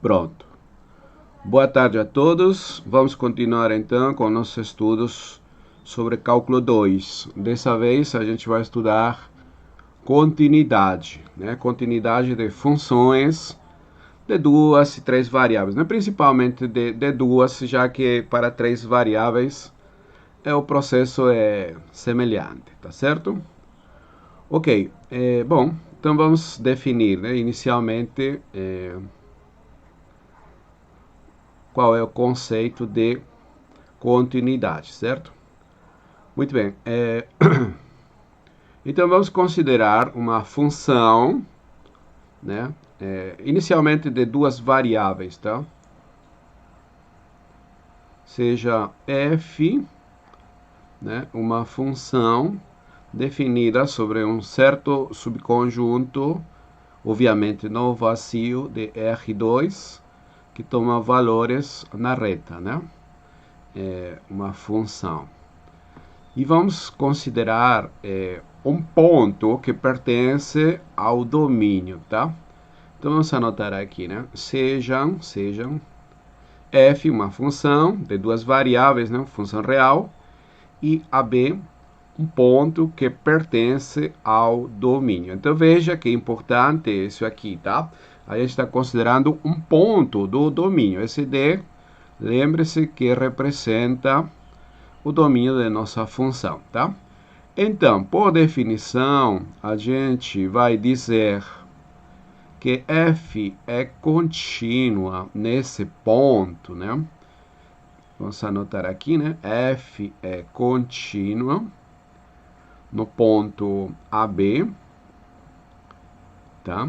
Pronto. Boa tarde a todos. Vamos continuar então com nossos estudos sobre cálculo 2. Dessa vez a gente vai estudar continuidade, né? Continuidade de funções de duas e três variáveis, né? Principalmente de duas, já que para três variáveis o processo é semelhante, tá certo? Ok, bom, então vamos definir, né, inicialmente qual é o conceito de continuidade, certo? Muito bem. Então vamos considerar uma função, né? Inicialmente de duas variáveis, tá? Seja f, né? Uma função definida sobre um certo subconjunto, obviamente no vazio de R2, que toma valores na reta, né? Uma função. E vamos considerar um ponto que pertence ao domínio, tá? Então vamos anotar aqui, né? Sejam f, uma função de duas variáveis, né? Função real, e AB, um ponto que pertence ao domínio. Então veja que é importante isso aqui, tá? A gente está considerando um ponto do domínio. Esse D, lembre-se que representa o domínio da nossa função, tá? Então, por definição, a gente vai dizer que f é contínua nesse ponto, né? Vamos anotar aqui, né? F é contínua no ponto AB, tá?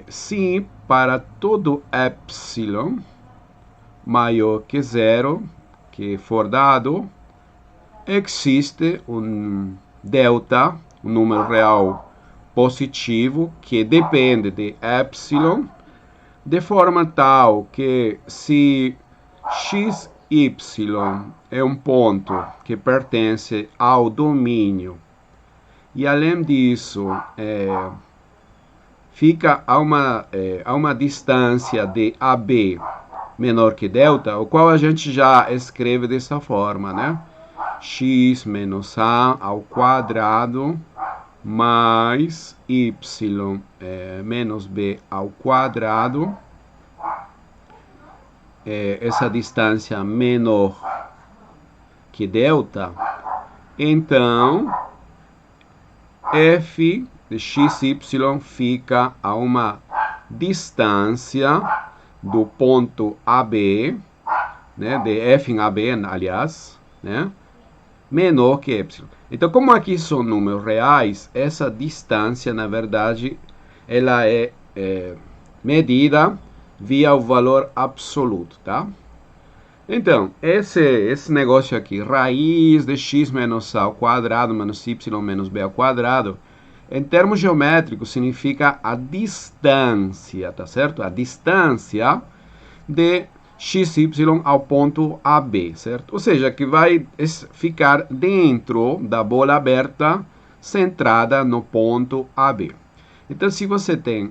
Se para todo epsilon maior que zero, que for dado, existe um delta, um número real positivo, que depende de epsilon, de forma tal que se xy é um ponto que pertence ao domínio, e além disso, fica a uma distância de AB menor que delta, o qual a gente já escreve dessa forma, né? X menos A ao quadrado mais Y menos B ao quadrado. Essa distância menor que delta. Então, f de xy fica a uma distância do ponto AB, né, de f em AB, aliás, né, menor que epsilon. Então, como aqui são números reais, essa distância, na verdade, ela é medida via o valor absoluto, tá? Então, esse negócio aqui, raiz de x menos a ao quadrado menos y menos b ao quadrado, em termos geométricos, significa a distância, tá certo? A distância de xy ao ponto AB, certo? Ou seja, que vai ficar dentro da bola aberta, centrada no ponto AB. Então, se você tem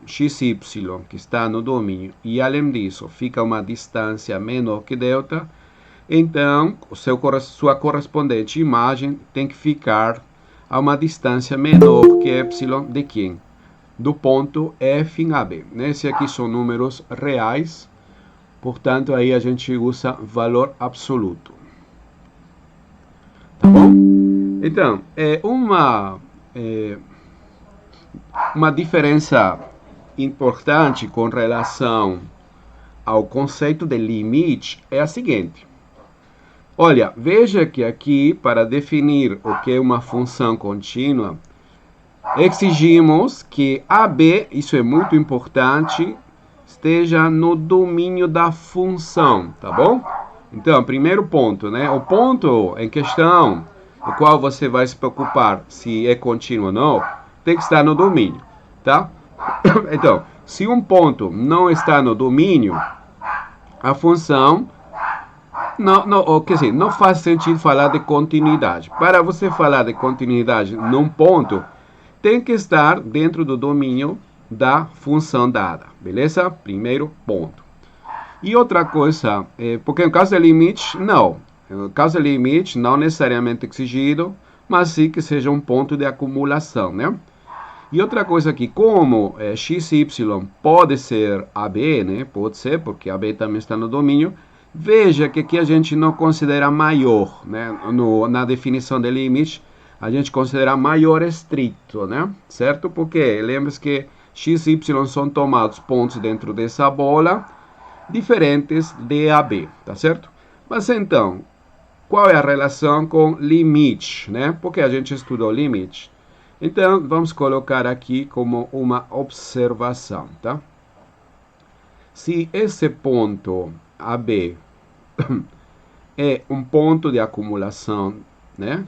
xy, que está no domínio, e além disso, fica uma distância menor que delta, então, sua correspondente imagem tem que ficar a uma distância menor que epsilon de quem? Do ponto F em AB. Esse aqui são números reais, portanto, aí a gente usa valor absoluto. Tá bom? Então, uma diferença importante com relação ao conceito de limite é a seguinte. Olha, veja que aqui, para definir o que é uma função contínua, exigimos que AB, isso é muito importante, esteja no domínio da função, tá bom? Então, primeiro ponto, né? O ponto em questão, o qual você vai se preocupar se é contínuo ou não, tem que estar no domínio, tá? Então, se um ponto não está no domínio, a função não faz sentido falar de continuidade. Para você falar de continuidade num ponto, tem que estar dentro do domínio da função dada, beleza? Primeiro ponto. E outra coisa, porque no caso de limite, não. No caso de limite, não necessariamente exigido, mas sim que seja um ponto de acumulação, né? E outra coisa aqui, como x e y pode ser AB, né? Pode ser, porque AB também está no domínio. Veja que aqui a gente não considera maior, né? Na definição de limite, a gente considera maior estrito, né? Certo? Porque lembre-se que x e y são tomados pontos dentro dessa bola, diferentes de AB, tá certo? Mas então, qual é a relação com limite, né? Porque a gente estudou limite. Então, vamos colocar aqui como uma observação, tá? Se esse ponto AB é um ponto de acumulação, né?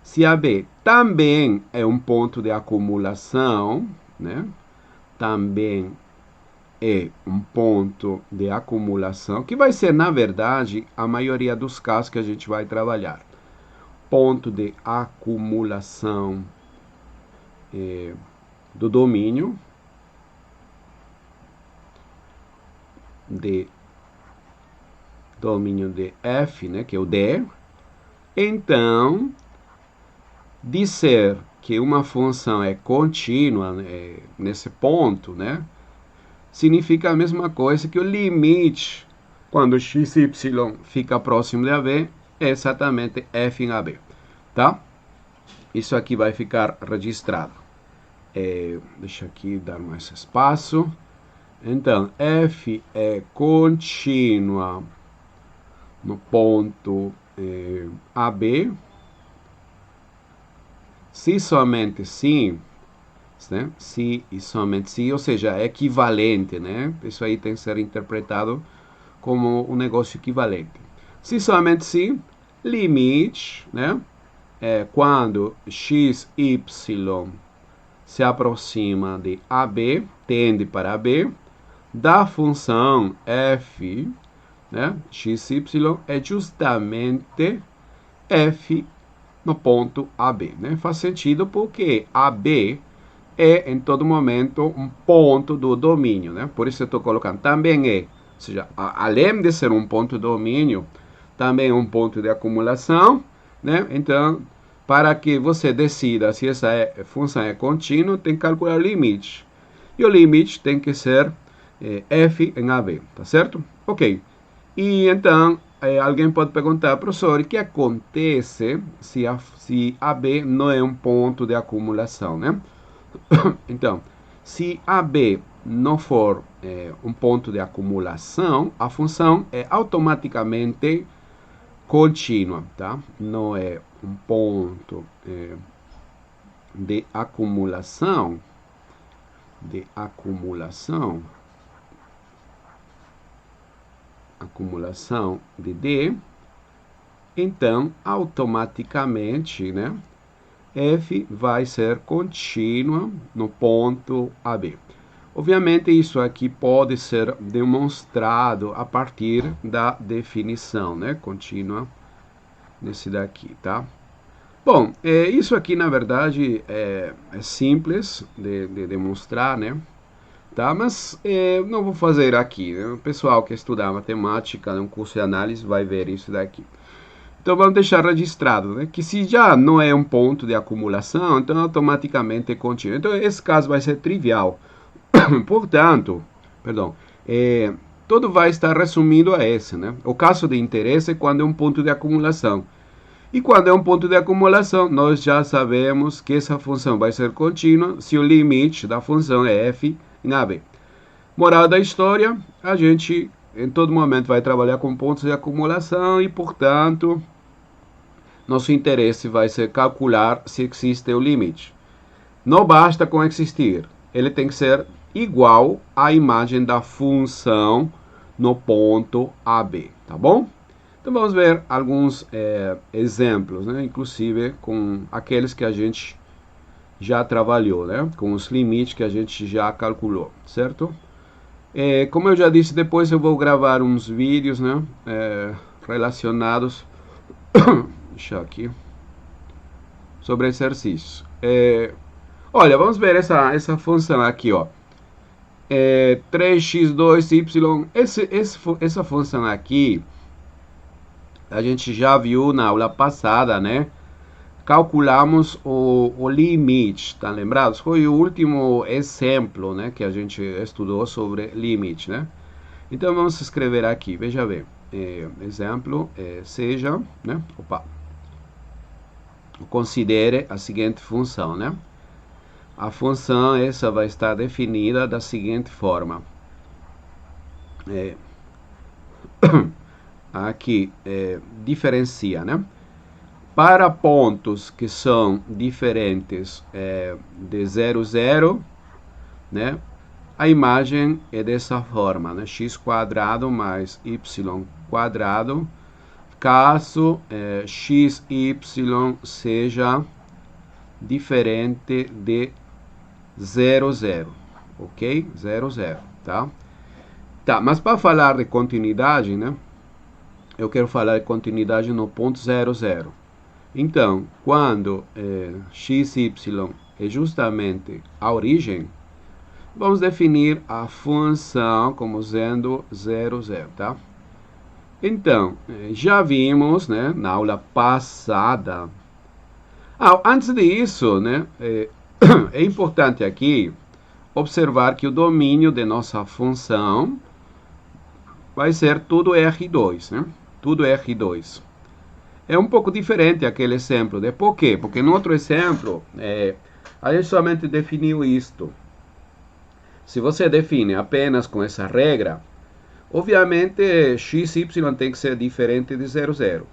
Se AB também é um ponto de acumulação, né? Também é um ponto de acumulação, que vai ser, na verdade, a maioria dos casos que a gente vai trabalhar. Ponto de acumulação do domínio de F, né, que é o D. Então, dizer que uma função é contínua nesse ponto, né, significa a mesma coisa que o limite, quando x e y fica próximo de AB, é exatamente f em AB, tá? Isso aqui vai ficar registrado. Deixa aqui dar mais espaço. Então, f é contínua no ponto AB, se somente sim, né? Se e somente se, ou seja, é equivalente, né? Isso aí tem que ser interpretado como um negócio equivalente. Se somente se, limite, né? Quando x, y se aproxima de AB, tende para AB, da função f, né? X, y é justamente f no ponto AB, né? Faz sentido porque AB é em todo momento um ponto do domínio, né? Por isso eu estou colocando também ou seja, além de ser um ponto de domínio, também é um ponto de acumulação, né? Então, para que você decida se essa função é contínua, tem que calcular o limite. E o limite tem que ser f em AB, tá certo? Ok. E então, alguém pode perguntar, professor, o que acontece se AB não é um ponto de acumulação, né? Então, se AB não for um ponto de acumulação, a função é automaticamente contínua, tá? Não é um ponto de acumulação, acumulação de D, então automaticamente, né, f vai ser contínua no ponto AB. Obviamente isso aqui pode ser demonstrado a partir da definição, né, contínua nesse daqui, tá? Bom, isso aqui na verdade é simples de demonstrar, né? Tá? Mas não vou fazer aqui. Né? O pessoal que estudar matemática, um curso de análise, vai ver isso daqui. Então vamos deixar registrado, né? Que se já não é um ponto de acumulação, então automaticamente é contínuo. Então esse caso vai ser trivial. Portanto, perdão, tudo vai estar resumido a esse, né? O caso de interesse é quando é um ponto de acumulação. E quando é um ponto de acumulação, nós já sabemos que essa função vai ser contínua se o limite da função é f em AB. Moral da história, a gente em todo momento vai trabalhar com pontos de acumulação e, portanto, nosso interesse vai ser calcular se existe o limite. Não basta com existir, ele tem que ser igual à imagem da função no ponto AB, tá bom? Então vamos ver alguns exemplos, né? Inclusive com aqueles que a gente já trabalhou, né? Com os limites que a gente já calculou, certo? Como eu já disse, depois eu vou gravar uns vídeos, né? Relacionados deixa aqui sobre exercícios. Olha, vamos ver essa função aqui, ó. 3x2y, essa função aqui, a gente já viu na aula passada, né? Calculamos o limite, tá lembrados? Foi o último exemplo, né, que a gente estudou sobre limite, né? Então vamos escrever aqui, veja bem, exemplo, seja, né? Considere a seguinte função, né? A função essa vai estar definida da seguinte forma. Aqui, diferencia, né? Para pontos que são diferentes de 0, 0, né? A imagem é dessa forma, né? x² mais y², caso x, y seja diferente de 0, 0, ok? 0, 0, tá? Tá, mas para falar de continuidade, né? Eu quero falar de continuidade no ponto 0, 0. Então, quando x, y é justamente a origem, vamos definir a função como sendo 0, 0, tá? Então, já vimos, né, na aula passada. Antes disso, né, é importante aqui observar que o domínio de nossa função vai ser tudo R2, né? Tudo R2. É um pouco diferente aquele exemplo, né? Por quê? Porque no outro exemplo, a gente somente definiu isto. Se você define apenas com essa regra, obviamente x, y tem que ser diferente de 0, 0.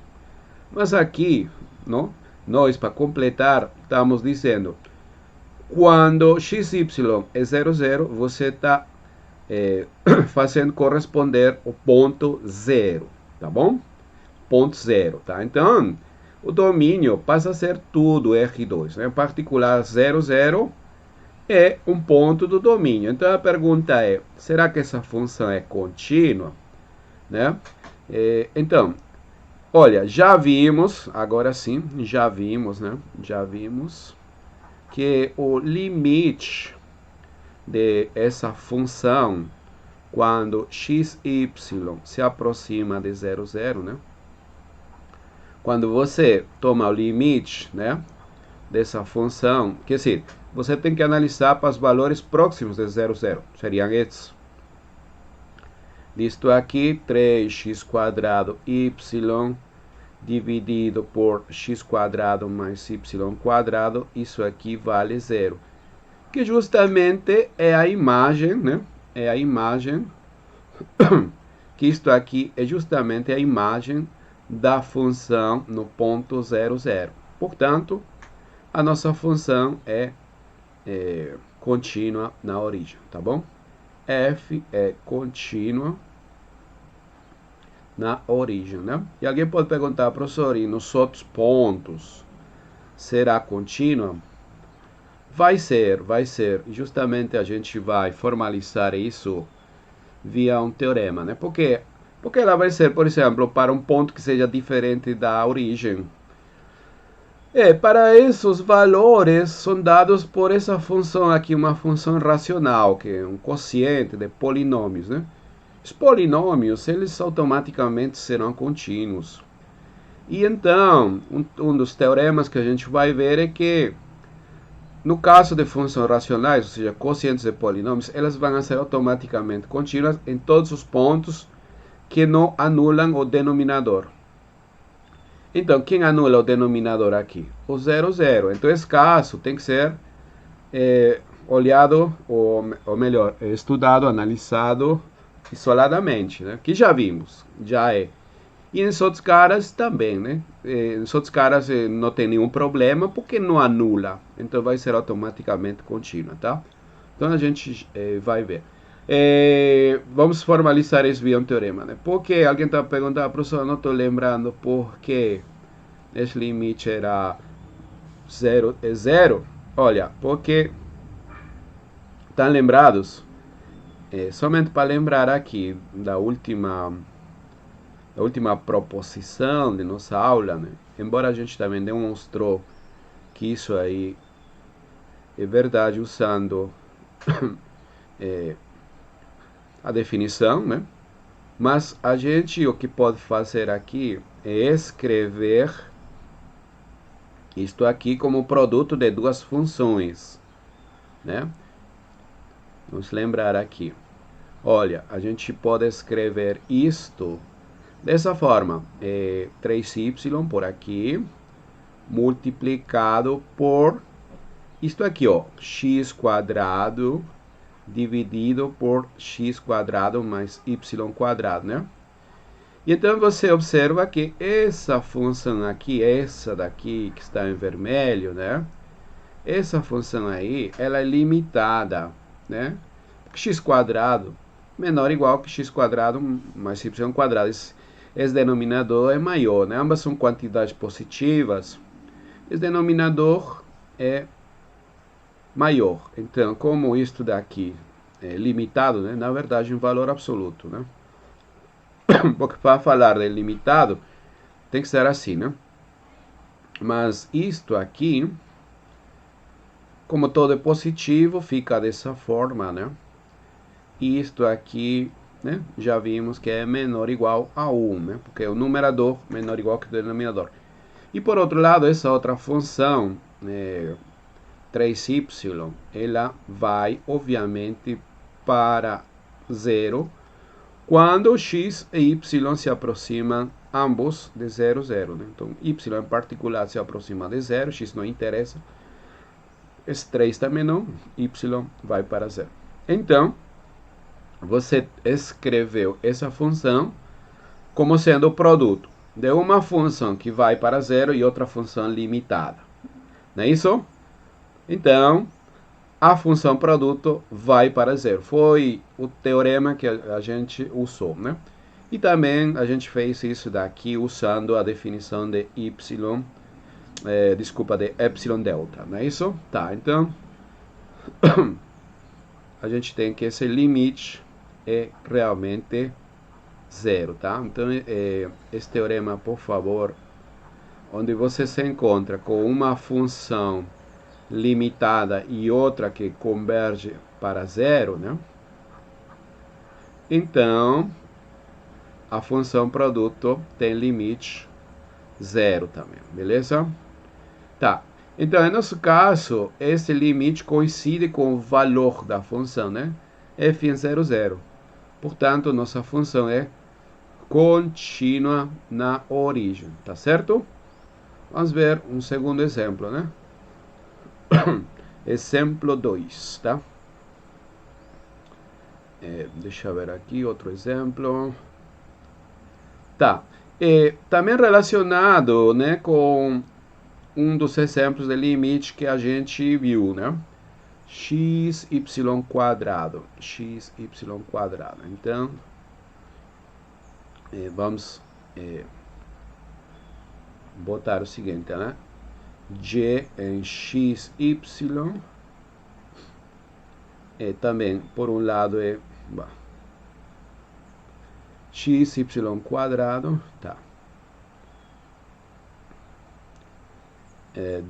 Mas aqui, não? Nós, para completar, estamos dizendo, quando x, y é 0, 0, você está fazendo corresponder o ponto 0, tá bom? Ponto 0, tá? Então, o domínio passa a ser tudo R2, né? Em particular, 0, 0 é um ponto do domínio. Então, a pergunta é, será que essa função é contínua? Né? Então, olha, já vimos, agora sim, já vimos, né? Já vimos que o limite de essa função, quando x, y se aproxima de 0, 0, né? Quando você toma o limite, né, dessa função, quer dizer, você tem que analisar para os valores próximos de 0, 0. Seriam esses. Isto aqui, 3x² y dividido por x² mais y², isso aqui vale 0. Que justamente é a imagem, né? É a imagem, que isto aqui é justamente a imagem da função no ponto 0, 0. Portanto, a nossa função é contínua na origem, tá bom? F é contínua na origem, né? E alguém pode perguntar, professor, e nos outros pontos, será contínua? Vai ser. Justamente a gente vai formalizar isso via um teorema, né? Porque ela vai ser, por exemplo, para um ponto que seja diferente da origem. Para esses valores são dados por essa função aqui, uma função racional, que é um quociente de polinômios, né? Os polinômios, eles automaticamente serão contínuos. E então, um dos teoremas que a gente vai ver é que, no caso de funções racionais, ou seja, quocientes de polinômios, elas vão ser automaticamente contínuas em todos os pontos que não anulam o denominador. Então, quem anula o denominador aqui? O 0, 0. Então, esse caso tem que ser olhado, ou melhor, estudado, analisado isoladamente, né? Que já vimos, já é. E nos outros caras também, né? Nos outros caras não tem nenhum problema porque não anula. Então vai ser automaticamente contínua, tá? Então a gente vai ver. Vamos formalizar isso via um teorema, né? Porque alguém está perguntando, professor, não estou lembrando por que esse limite era 0, é 0. Olha, porque estão lembrados? Somente para lembrar aqui da última proposição de nossa aula, né? Embora a gente também demonstrou que isso aí é verdade usando a definição, né? Mas a gente, o que pode fazer aqui é escrever isto aqui como produto de duas funções, né? Vamos lembrar aqui. Olha, a gente pode escrever isto dessa forma. 3y por aqui, multiplicado por isto aqui, ó, x quadrado dividido por x quadrado mais y quadrado, né? E então você observa que essa função aqui, essa daqui que está em vermelho, né? Essa função aí, ela é limitada, né? X quadrado menor ou igual que x quadrado mais y quadrado. Esse denominador é maior, né? Ambas são quantidades positivas. Esse denominador é maior. Então, como isto daqui é limitado, né? Na verdade, um valor absoluto, né? Porque para falar de limitado, tem que ser assim, né? Mas isto aqui, como todo é positivo, fica dessa forma, né? Isto aqui, né? Já vimos que é menor ou igual a 1, né? Porque é o numerador menor ou igual que o denominador. E por outro lado, essa outra função, 3y, ela vai, obviamente, para 0, quando x e y se aproximam ambos de 0, 0. Né? Então, y em particular se aproxima de 0, x não interessa. Esse 3 também não, y vai para 0. Então, você escreveu essa função como sendo o produto de uma função que vai para 0 e outra função limitada. Não é isso? Então, a função produto vai para 0. Foi o teorema que a gente usou, né? E também a gente fez isso daqui usando a definição de de epsilon delta, não é isso? Tá, então a gente tem que esse limite é realmente 0, tá? Então, esse teorema, por favor, onde você se encontra com uma função limitada e outra que converge para 0, né? Então, a função produto tem limite 0 também, beleza? Tá. Então, no nosso caso, esse limite coincide com o valor da função, né? f em 0, 0. Portanto, nossa função é contínua na origem, tá certo? Vamos ver um segundo exemplo, né? Exemplo 2, tá? Deixa eu ver aqui outro exemplo. Tá. Também relacionado, né, com um dos exemplos de limite que a gente viu, né? Xy quadrado. Xy quadrado. Então, vamos botar o seguinte, né? G em xy também, por um lado, xy quadrado, tá?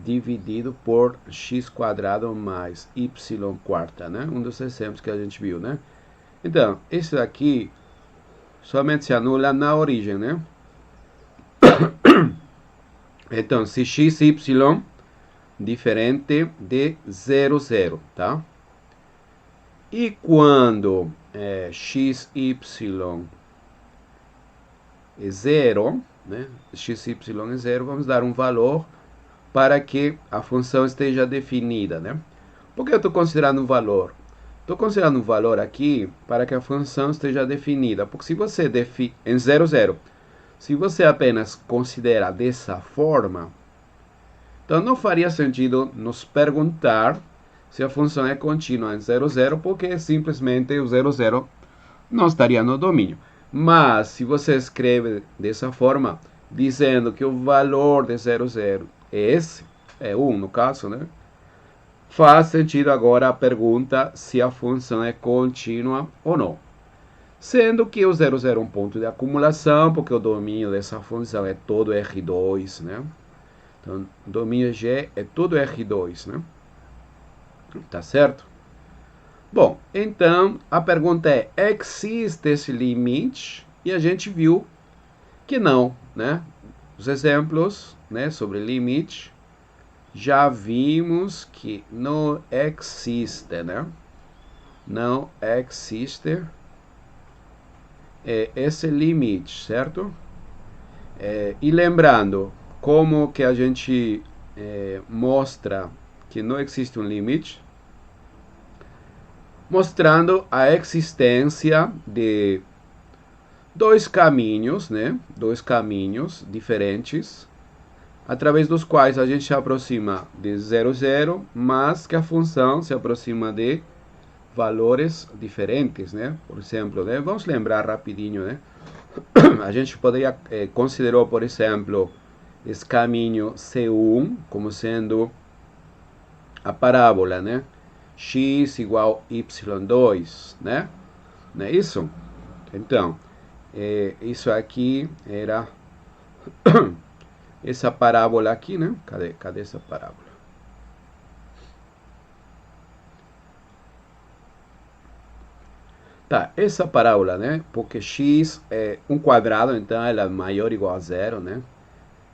Dividido por x quadrado mais y quarta, né? Um dos exemplos que a gente viu, né? Então, isso aqui somente se anula na origem, né? Então, se x, y diferente de 0, 0, tá? E quando x, y é 0, né? X, y é 0, vamos dar um valor para que a função esteja definida, né? Por que eu estou considerando um valor? Estou considerando um valor aqui para que a função esteja definida, porque se você em 0, 0, se você apenas considera dessa forma, então não faria sentido nos perguntar se a função é contínua em 0, 0, porque simplesmente o 0, 0 não estaria no domínio. Mas se você escreve dessa forma, dizendo que o valor de 0, 0 é esse, é 1 no caso, né? Faz sentido agora a pergunta se a função é contínua ou não. Sendo que o 0, 0 é um ponto de acumulação, porque o domínio dessa função é todo R2, né? Então, o domínio G é todo R2, né? Tá certo? Bom, então a pergunta é: existe esse limite? E a gente viu que não, né? Os exemplos, né, sobre limite, já vimos que não existe, né? Não existe esse limite, certo? E lembrando, como que a gente mostra que não existe um limite? Mostrando a existência de dois caminhos, né? Dois caminhos diferentes, através dos quais a gente se aproxima de 0, 0, mas que a função se aproxima de valores diferentes, né? Por exemplo, né? Vamos lembrar rapidinho, né? A gente poderia considerar, por exemplo, esse caminho C1 como sendo a parábola, né? X igual y2, né? Não é isso? Então, isso aqui era essa parábola aqui, né? Cadê essa parábola? Tá, essa parábola, né? Porque x é um quadrado, então ela é maior ou igual a zero, né?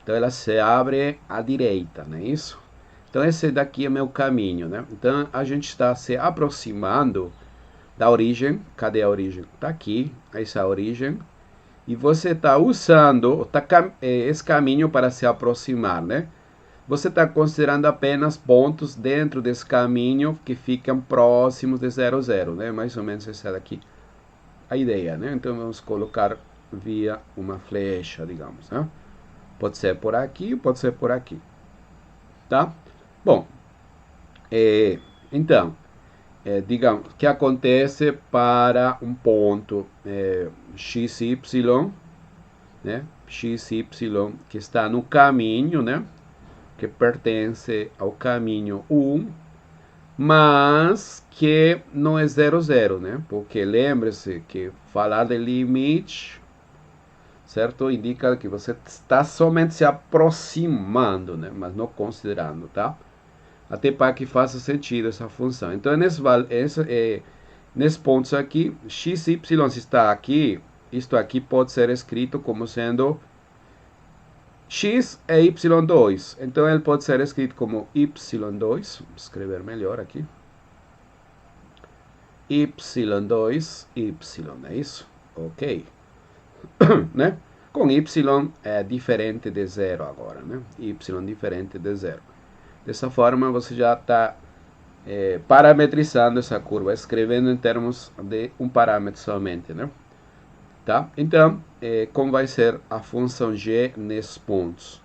Então ela se abre à direita, não é isso? Então esse daqui é meu caminho, né? Então a gente está se aproximando da origem. Cadê a origem? Está aqui, essa é a origem. E você está usando esse caminho para se aproximar, né? Você está considerando apenas pontos dentro desse caminho que ficam próximos de 0, 0, né? Mais ou menos essa daqui a ideia, né? Então vamos colocar via uma flecha, digamos, né? Pode ser por aqui, pode ser por aqui, tá? Bom, então, digamos, o que acontece para um ponto xy, né? Xy que está no caminho, né? Que pertence ao caminho 1, mas que não é 0, 0, né? Porque lembre-se que falar de limite, certo? Indica que você está somente se aproximando, né? Mas não considerando, tá? Até para que faça sentido essa função. Então, nesse ponto aqui, x, y está aqui, isto aqui pode ser escrito como sendo x é y2. Então, ele pode ser escrito como y2. Vou escrever melhor aqui. y2, y, é isso? Ok. Né? Com y é diferente de zero agora, né? Y diferente de zero. Dessa forma, você já está parametrizando essa curva, escrevendo em termos de um parâmetro somente, né? Tá? Então, como vai ser a função g nesses pontos?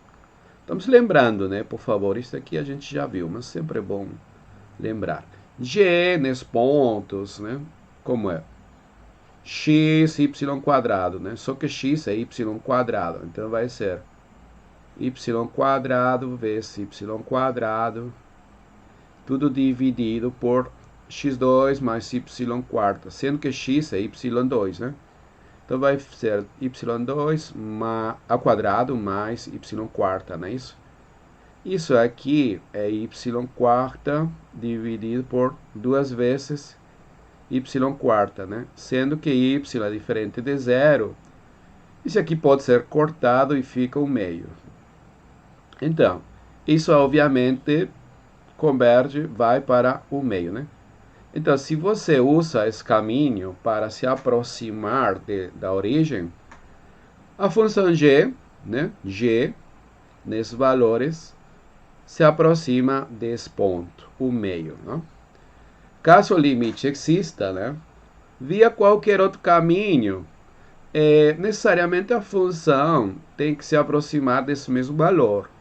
Estamos lembrando, né? Por favor, isso aqui a gente já viu, mas sempre é bom lembrar. G nesses pontos, né? Como é? X, y quadrado, né? Só que x é y quadrado, então vai ser y quadrado vezes y quadrado, tudo dividido por x2 mais y quarta, sendo que x é y2, né? Então vai ser y2 ao quadrado mais y quarta, não é isso? Isso aqui é y quarta dividido por duas vezes y quarta, né? Sendo que y é diferente de zero, isso aqui pode ser cortado e fica o meio. Então, isso obviamente converge, vai para o meio, né? Então, se você usa esse caminho para se aproximar da origem, a função g, né? G, nesses valores, se aproxima desse ponto, o meio, né? Caso o limite exista, né? Via qualquer outro caminho, necessariamente a função tem que se aproximar desse mesmo valor.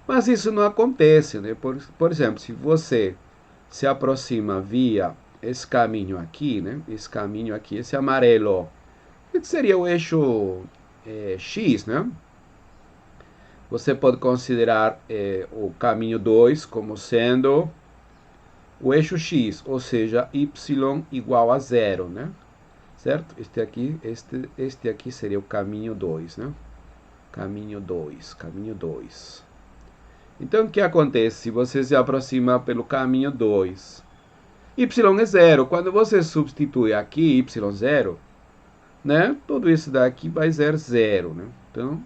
Mas isso não acontece, né? Por exemplo, se você se aproxima via esse caminho aqui, né? Esse caminho aqui, esse amarelo, que seria o eixo X, né? Você pode considerar o caminho 2 como sendo o eixo X, ou seja, y igual a zero, né? Certo? Este aqui seria o caminho 2, né? Caminho 2, caminho 2. Então, o que acontece se você se aproxima pelo caminho 2? y é zero. Quando você substitui aqui y0, né? Tudo isso daqui vai ser zero, né? Então,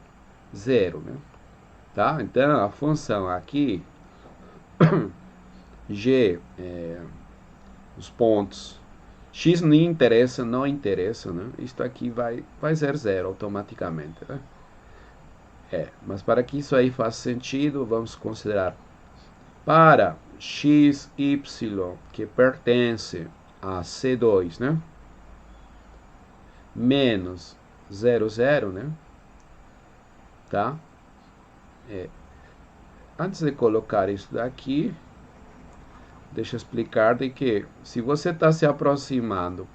zero, né? Tá? Então, a função aqui, g, os pontos, x não interessa, né? Isto aqui vai ser zero automaticamente, né? Mas para que isso aí faça sentido, vamos considerar para x, y, que pertence a C2, né? Menos 0, 0, né? Tá? Antes de colocar isso daqui, deixa eu explicar de que se você está se aproximando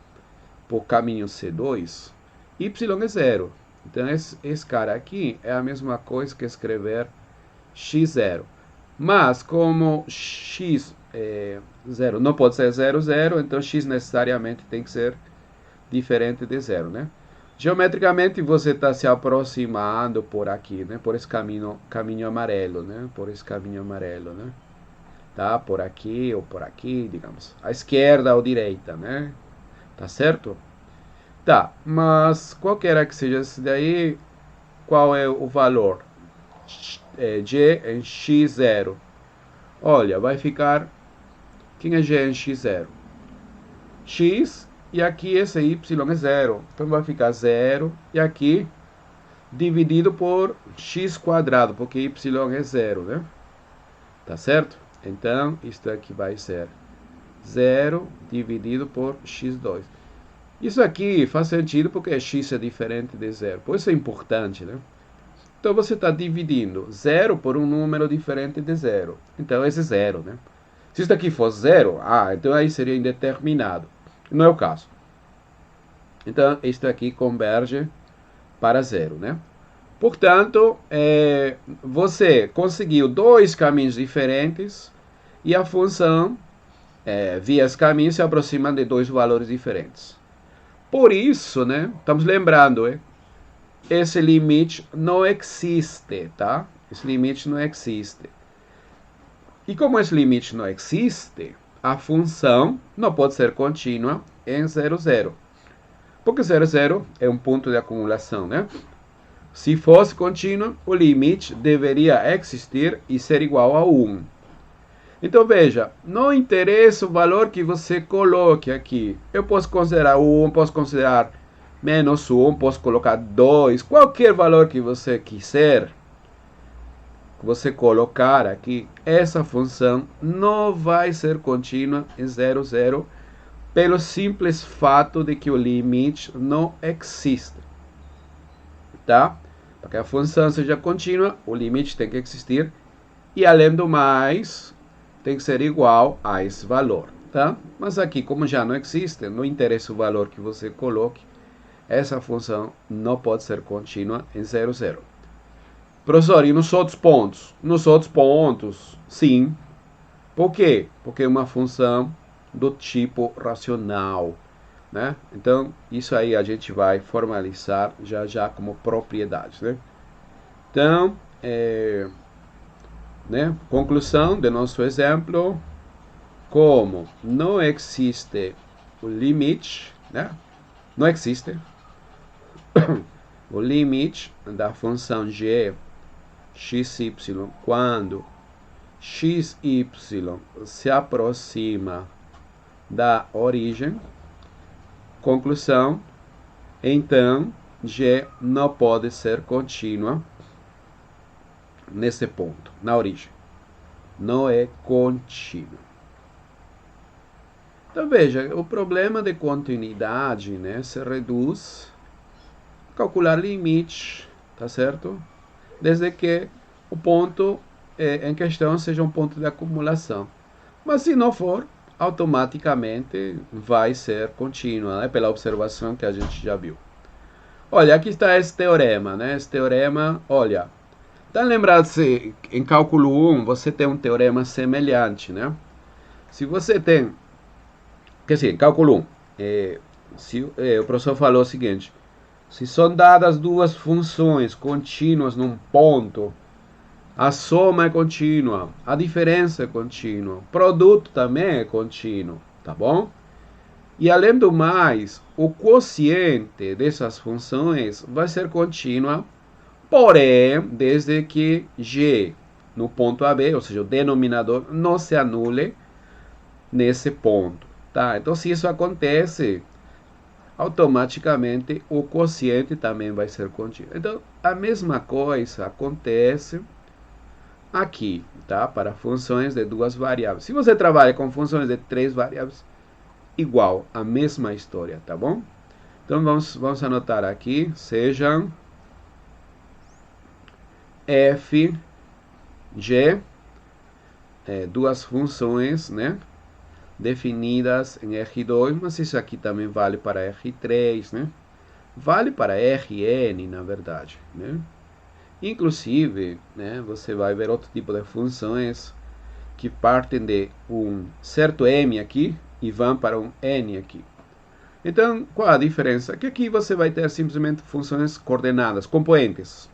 por caminho C2, y é zero. Então, esse cara aqui é a mesma coisa que escrever x0. Mas, como x é 0 não pode ser 0, 0, então x necessariamente tem que ser diferente de 0, né? Geometricamente, você está se aproximando por aqui, né? Por esse caminho amarelo, né? Por esse caminho amarelo, né? Tá? Por aqui ou por aqui, digamos. À esquerda ou direita, né? Tá certo? Tá, mas qualquer que seja esse daí, qual é o valor? G em x0. Olha, vai ficar... Quem é G em x0? X, e aqui esse y é zero. Então vai ficar zero, e aqui dividido por x quadrado, porque y é zero, né? Tá certo? Então, isto aqui vai ser 0 dividido por x2. Isso aqui faz sentido porque x é diferente de zero. Por isso é importante, né? Então, você está dividindo 0 por um número diferente de zero. Então, esse é zero, né? Se isso aqui fosse zero, então aí seria indeterminado. Não é o caso. Então, isto aqui converge para zero, né? Portanto, você conseguiu dois caminhos diferentes e a função, via esse caminho, se aproxima de dois valores diferentes. Por isso, né? Estamos lembrando, esse limite não existe, tá? Esse limite não existe. E como esse limite não existe, a função não pode ser contínua em 0, 0. Porque 0, 0 é um ponto de acumulação, né? Se fosse contínua, o limite deveria existir e ser igual a 1. Então, veja, não interessa o valor que você coloque aqui. Eu posso considerar 1, posso considerar menos 1, posso colocar 2, qualquer valor que você quiser, que você colocar aqui, essa função não vai ser contínua em 0, 0, pelo simples fato de que o limite não existe. Tá? Para que a função seja contínua, o limite tem que existir e, além do mais, tem que ser igual a esse valor. Tá? Mas aqui, como já não existe, não interessa o valor que você coloque, essa função não pode ser contínua em 0, 0. Professor, e nos outros pontos? Nos outros pontos, sim. Por quê? Porque é uma função do tipo racional, né? Então, isso aí a gente vai formalizar já já como propriedades, né? Então, né? Conclusão do nosso exemplo, como não existe o limite, né? Não existe o limite da função g xy quando xy se aproxima da origem. Conclusão, então, g não pode ser contínua nesse ponto, na origem. Não é contínua. Então, veja, o problema de continuidade, né, se reduz a calcular limite, tá certo? Desde que o ponto em questão seja um ponto de acumulação. Mas se não for, automaticamente vai ser contínua, né? Pela observação que a gente já viu. Olha, aqui está esse teorema, né? Esse teorema, olha, tá lembrado se em cálculo 1 você tem um teorema semelhante, né? Se você tem, quer dizer, em cálculo 1, o professor falou o seguinte: se são dadas duas funções contínuas num ponto, a soma é contínua, a diferença é contínua, o produto também é contínuo, tá bom? E além do mais, o quociente dessas funções vai ser contínua, porém, desde que g no ponto AB, ou seja, o denominador, não se anule nesse ponto, tá? Então, se isso acontece, automaticamente o quociente também vai ser contínuo. Então, a mesma coisa acontece aqui, tá? Para funções de duas variáveis. Se você trabalha com funções de três variáveis, igual, a mesma história, tá bom? Então, vamos anotar aqui, sejam f, g, duas funções, né? Definidas em R2, mas isso aqui também vale para R3, né? Vale para Rn, na verdade, né? Inclusive, né, você vai ver outro tipo de funções que partem de um certo m aqui e vão para um n aqui. Então, qual a diferença? Que aqui você vai ter simplesmente funções coordenadas, componentes.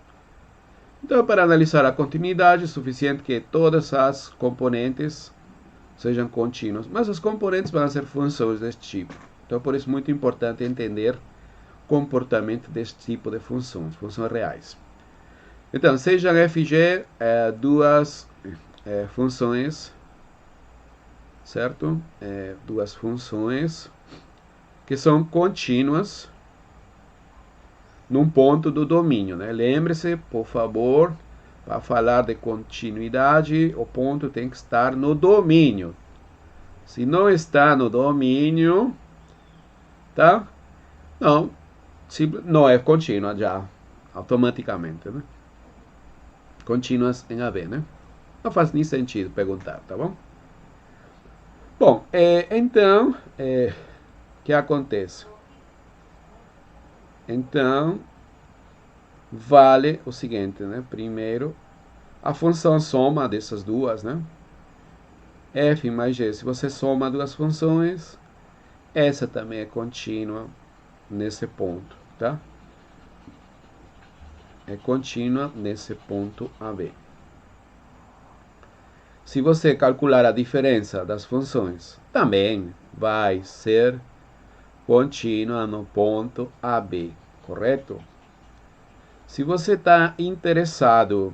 Então, para analisar a continuidade, é suficiente que todas as componentes sejam contínuas, mas os componentes vão ser funções deste tipo. Então, por isso é muito importante entender o comportamento deste tipo de funções reais. Então, sejam f e g duas funções, certo? Duas funções que são contínuas num ponto do domínio, né? Lembre-se, por favor, para falar de continuidade, o ponto tem que estar no domínio. Se não está no domínio, tá? Não é contínua já, automaticamente, né? Contínuas em AB, né? Não faz nem sentido perguntar, tá bom? Bom, então, o que acontece? Então, vale o seguinte, né? Primeiro, a função soma dessas duas, né? F mais G, se você soma duas funções, essa também é contínua nesse ponto, tá? É contínua nesse ponto AB. Se você calcular a diferença das funções, também vai ser contínua no ponto AB, correto? Se você está interessado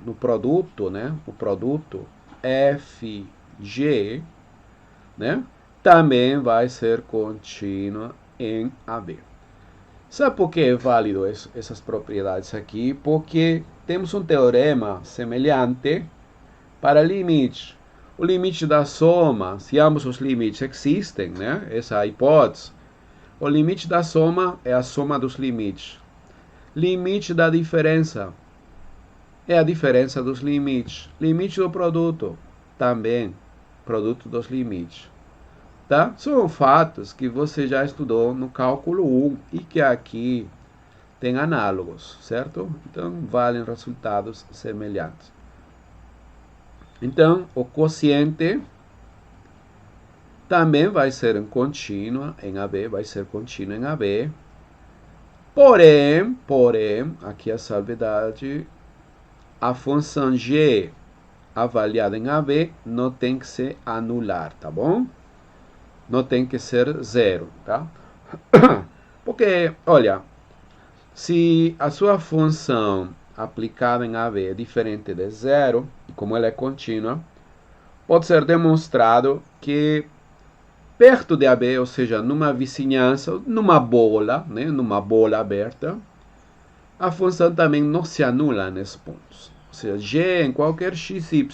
no produto, né? O produto FG, né? Também vai ser contínua em AB. Sabe por que é válido essas propriedades aqui? Porque temos um teorema semelhante para limite. O limite da soma, se ambos os limites existem, né? Essa é a hipótese. O limite da soma é a soma dos limites. Limite da diferença é a diferença dos limites. Limite do produto, também produto dos limites. Tá? São fatos que você já estudou no cálculo 1 e que aqui tem análogos, certo? Então, valem resultados semelhantes. Então, o quociente também vai ser contínua em AB, vai ser contínuo em AB. Porém, aqui a salvedade, a função g avaliada em AB não tem que se anular, tá bom? Não tem que ser zero, tá? Porque, olha, se a sua função aplicada em AB é diferente de zero, como ela é contínua, pode ser demonstrado que perto de AB, ou seja, numa vizinhança, numa bola, né, numa bola aberta, a função também não se anula nesses pontos. Ou seja, G em qualquer xy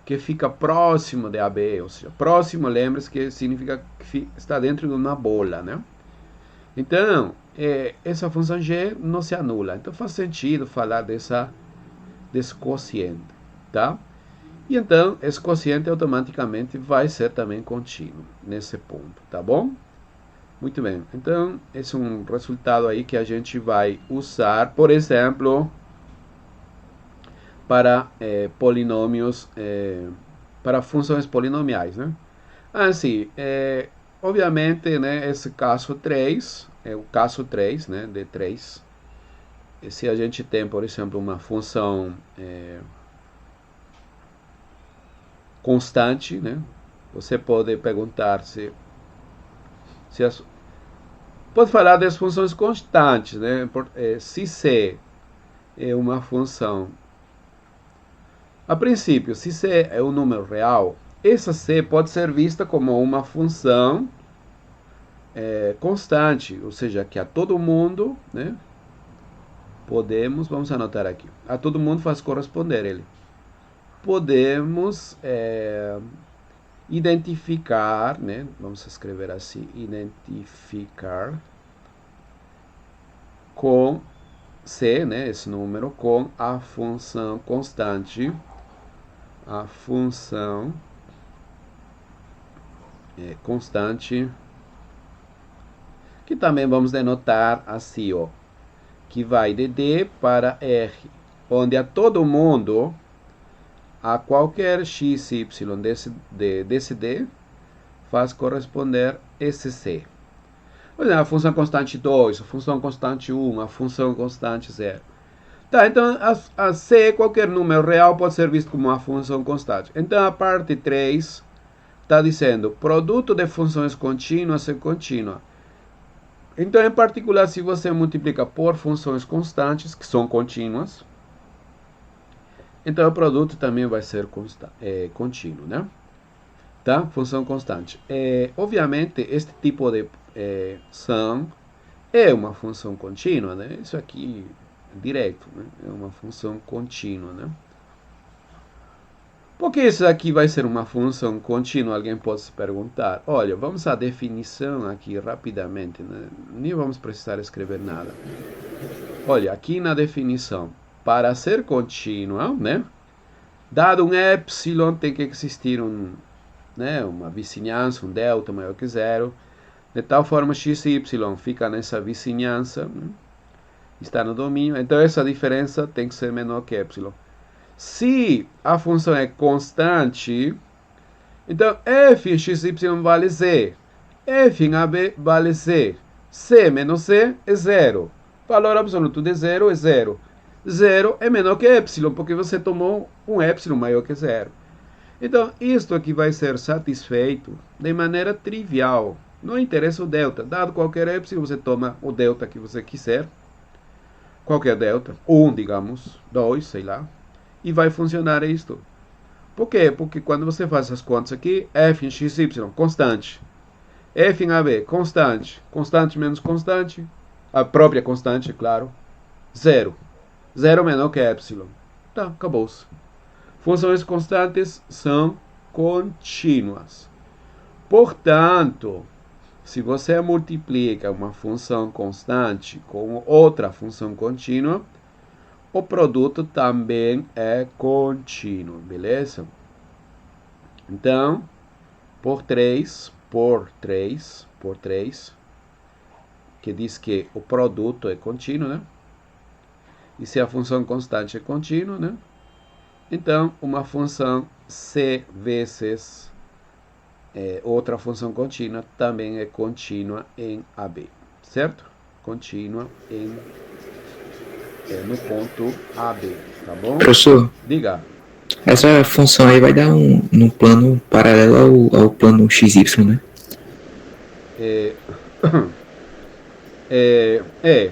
que fica próximo de AB, ou seja, próximo, lembre-se que significa que está dentro de uma bola, né? Então, essa função G não se anula. Então faz sentido falar desse quociente, tá? E então, esse quociente automaticamente vai ser também contínuo nesse ponto, tá bom? Muito bem. Então, esse é um resultado aí que a gente vai usar, por exemplo, para polinômios, para funções polinomiais, né? Assim, obviamente, né, esse caso 3, é o caso 3, né, de 3. Se a gente tem, por exemplo, uma função constante, né, você pode perguntar pode falar das funções constantes, né? Se C é uma função, a princípio, se C é um número real, essa C pode ser vista como uma função constante, ou seja, que a todo mundo, né? Vamos anotar aqui, a todo mundo faz corresponder ele. Podemos identificar, né? Vamos escrever assim, identificar com C, né? Esse número com a função constante, a função constante, que também vamos denotar assim, ó, que vai de D para R, onde a todo mundo, a qualquer x, y desse D, faz corresponder esse C. Por exemplo, a função constante 2, a função constante 1, a função constante 0. Tá, então a C, qualquer número real, pode ser visto como uma função constante. Então a parte 3 está dizendo produto de funções contínuas é contínua. Então, em particular, se você multiplica por funções constantes, que são contínuas, então o produto também vai ser contínuo, né? Tá? Função constante. Obviamente, este tipo de sum é uma função contínua, né? Isso aqui é direto, né? É uma função contínua, né? Por que isso aqui vai ser uma função contínua? Alguém pode se perguntar. Olha, vamos à definição aqui rapidamente, né? Nem vamos precisar escrever nada. Olha, aqui na definição, para ser contínua, né? Dado um epsilon, tem que existir uma vizinhança, um delta maior que zero. De tal forma, x e y fica nessa vizinhança, né? Está no domínio. Então, essa diferença tem que ser menor que epsilon. Se a função é constante, então f em xy vale z, f em ab vale z, c menos c é zero. Valor absoluto de zero é zero. Zero é menor que epsilon, porque você tomou um epsilon maior que zero. Então, isto aqui vai ser satisfeito de maneira trivial. Não interessa o delta. Dado qualquer epsilon, você toma o delta que você quiser. Qualquer delta. 1, digamos. 2, sei lá. E vai funcionar isto. Por quê? Porque quando você faz essas contas aqui, f em xy, constante. F em AB, constante. Constante menos constante. A própria constante, claro. Zero. Zero menor que epsilon. Tá, acabou-se. Funções constantes são contínuas. Portanto, se você multiplica uma função constante com outra função contínua, o produto também é contínuo, beleza? Então, por 3, que diz que o produto é contínuo, né? E se a função constante é contínua, né? Então, uma função C vezes outra função contínua também é contínua em AB, certo? Contínua no ponto AB, tá bom? Professor, Diga. essa função aí vai dar num plano paralelo ao plano XY, né? É, é,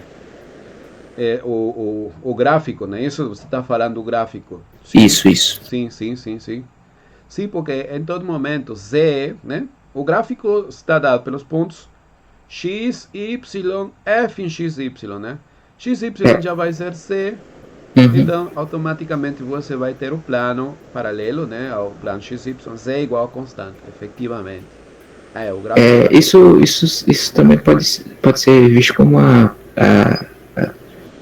é, o gráfico, não é isso? Você está falando do gráfico. Sim, Isso. sim, sim, sim, sim. Sim, porque em todo momento Z, né? O gráfico está dado pelos pontos x, y, f em x, y, né? X, y É. já vai ser C, Uhum. então automaticamente você vai ter o plano paralelo, né? Ao plano x, y, Z igual a constante, efetivamente. O gráfico É, vai ser. isso também pode ser visto como a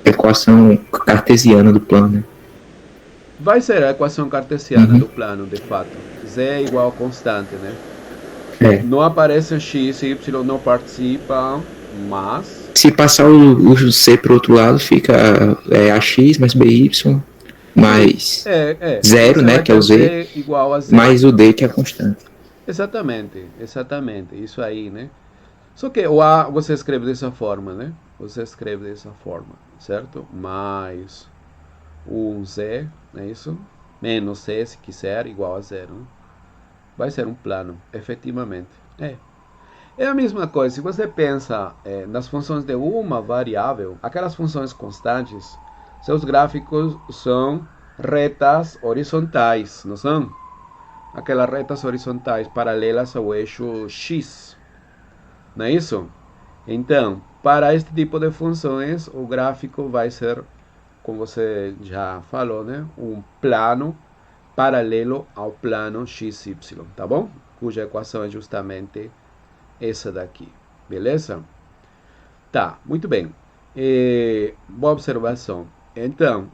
equação cartesiana do plano, né? Vai ser a equação cartesiana Uhum. do plano, de fato. Z é igual a constante, né? É. Não aparece x e y, não participam, mas Se passar o C para o outro lado, fica AX mais BY sim, mais zero, você né? vai Que é o ter Z, Z igual a Z. mais o D, que é a constante. Exatamente, exatamente, isso aí, né? Só que o A você escreve dessa forma, né? Você escreve dessa forma, certo? Mais um Z, não é isso? Menos C, se quiser, igual a zero. Né? vai ser um plano, efetivamente. É a mesma coisa, se você pensa nas funções de uma variável, aquelas funções constantes, seus gráficos são retas horizontais, não são? Aquelas retas horizontais paralelas ao eixo X, não é isso? Então, para este tipo de funções, o gráfico vai ser, como você já falou, né? Um plano paralelo ao plano XY, tá bom? Cuja equação é justamente essa daqui, beleza? Tá, muito bem. Boa observação. Então,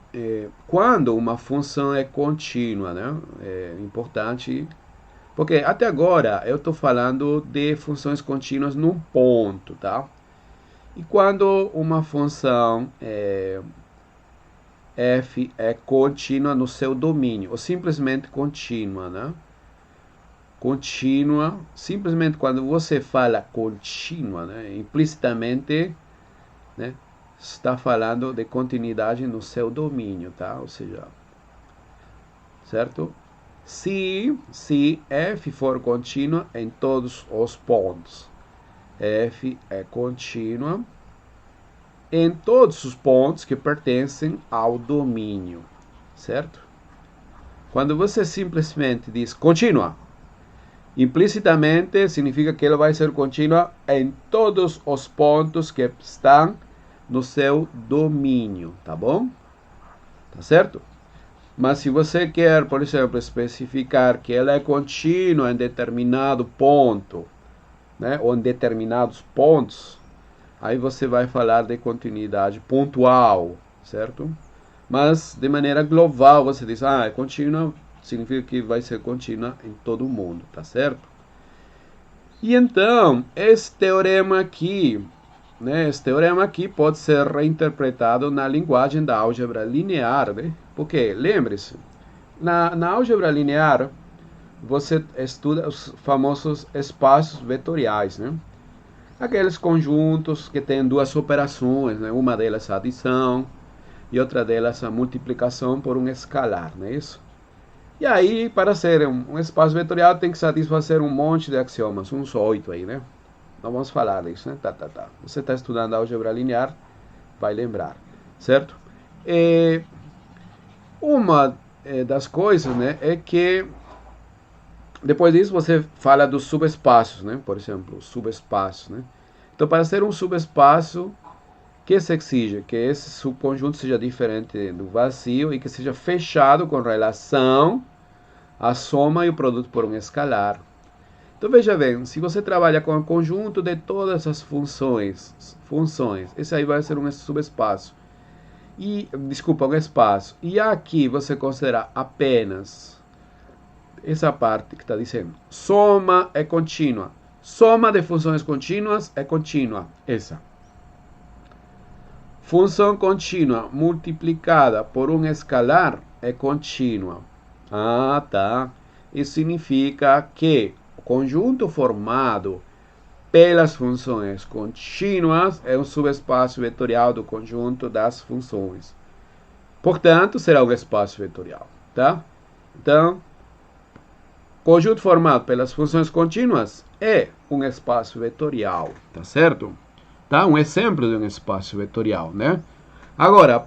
quando uma função é contínua, né? É importante, porque até agora eu estou falando de funções contínuas num ponto, tá? E quando uma função f é contínua no seu domínio, ou simplesmente contínua, né? Contínua, simplesmente quando você fala contínua, né? Implicitamente, né? Está falando de continuidade no seu domínio, tá? Ou seja, certo? Se f for contínua em todos os pontos, f é contínua em todos os pontos que pertencem ao domínio, certo? Quando você simplesmente diz contínua, implicitamente significa que ela vai ser contínua em todos os pontos que estão no seu domínio, tá bom? Tá certo? Mas se você quer, por exemplo, especificar que ela é contínua em determinado ponto, né, ou em determinados pontos, aí você vai falar de continuidade pontual, certo? Mas de maneira global você diz, é contínua, significa que vai ser contínua em todo o mundo, tá certo? E então, esse teorema aqui, né, esse teorema aqui pode ser reinterpretado na linguagem da álgebra linear, né? Porque, lembre-se, na álgebra linear, você estuda os famosos espaços vetoriais, né? Aqueles conjuntos que têm duas operações, né? Uma delas a adição e outra delas a multiplicação por um escalar, não é isso? E aí, para ser um espaço vetorial, tem que satisfazer um monte de axiomas, uns 8 aí, né? Não vamos falar disso, né? Tá. Você está estudando álgebra linear, vai lembrar, certo? Uma das coisas, né, é que depois disso você fala dos subespaços, né? Por exemplo, subespaços, né? Então, para ser um subespaço, que se exige que esse subconjunto seja diferente do vazio e que seja fechado com relação à soma e o produto por um escalar. Então veja bem, se você trabalha com o conjunto de todas as funções, esse aí vai ser um subespaço. Desculpa, um espaço. E aqui você considera apenas essa parte que está dizendo soma é contínua. Soma de funções contínuas é contínua. Essa. Função contínua multiplicada por um escalar é contínua. Ah, tá. Isso significa que o conjunto formado pelas funções contínuas é um subespaço vetorial do conjunto das funções. Portanto, será um espaço vetorial, tá? Então, conjunto formado pelas funções contínuas é um espaço vetorial, tá certo? Tá? Um exemplo de um espaço vetorial, né? Agora,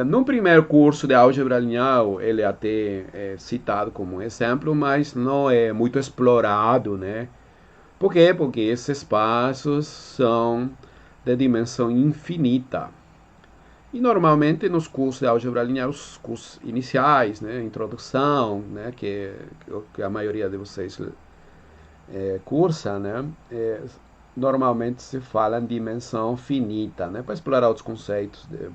no primeiro curso de álgebra linear, ele é até citado como um exemplo, mas não é muito explorado, né? Por quê? Porque esses espaços são de dimensão infinita. E normalmente nos cursos de álgebra linear, os cursos iniciais, né, introdução, né, que a maioria de vocês cursa, né, normalmente se fala em dimensão finita, né, para explorar outros conceitos de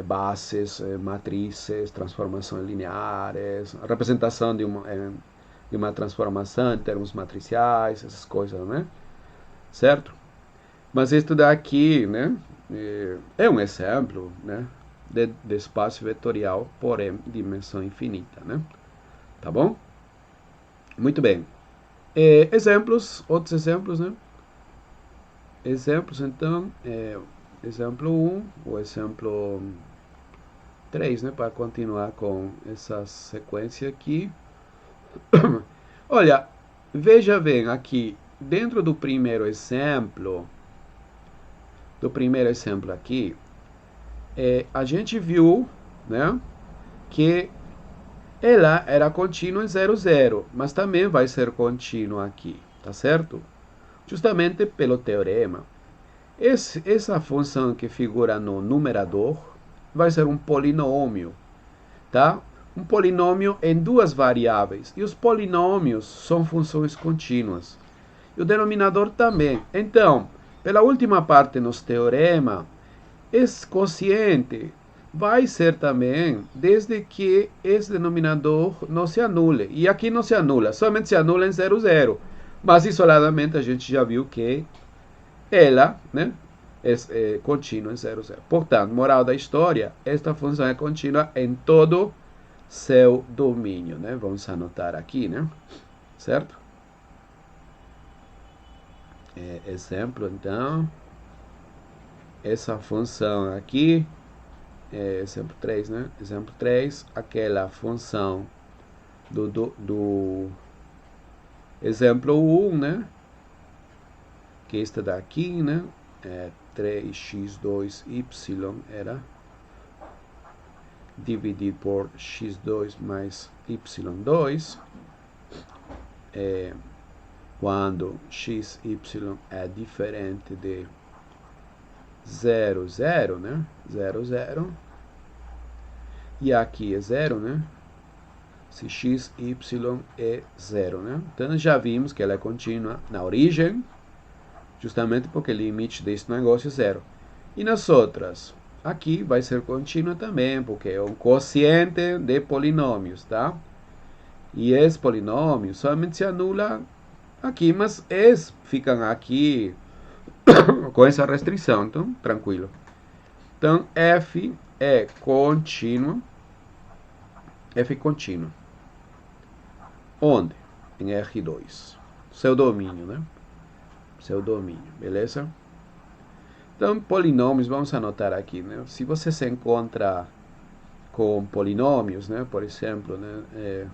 bases, matrizes, transformações lineares, representação de uma transformação em termos matriciais, essas coisas, né? Certo? Mas isso daqui, né, é um exemplo, né, de espaço vetorial, porém, dimensão infinita, né? Tá bom? Muito bem. Exemplos, outros exemplos, né? Exemplos, então, exemplo 1, o exemplo 3, né, para continuar com essa sequência aqui. Olha, veja bem aqui, dentro do primeiro exemplo aqui, a gente viu, né, que ela era contínua em 0, 0, mas também vai ser contínua aqui, tá certo? Justamente pelo teorema. Essa função que figura no numerador vai ser um polinômio, tá? Um polinômio em duas variáveis. E os polinômios são funções contínuas. E o denominador também. Então, pela última parte nos teorema, esse quociente vai ser também desde que esse denominador não se anule. E aqui não se anula, somente se anula em 0, 0. Mas isoladamente a gente já viu que ela, né, é contínua em 0, 0. Portanto, moral da história, esta função é contínua em todo seu domínio, né? Vamos anotar aqui, né? Certo? Exemplo, então, essa função aqui, exemplo 3, né? Exemplo 3, aquela função do exemplo 1, né? Que esta daqui, né? 3x2y era dividido por x2 mais y2, quando x, y é diferente de 0, 0, né? 0, 0. E aqui é 0, né? Se x, y é 0, né? Então já vimos que ela é contínua na origem, justamente porque o limite desse negócio é 0. E nas outras, aqui vai ser contínua também, porque é um quociente de polinômios, tá? E esse polinômio somente se anula aqui, mas esses ficam aqui com essa restrição, então tranquilo. Então f é contínuo. F contínuo. Onde? Em R2. Seu domínio, né? Seu domínio, beleza? Então, polinômios, vamos anotar aqui, né? Se você se encontra com polinômios, né? Por exemplo, né?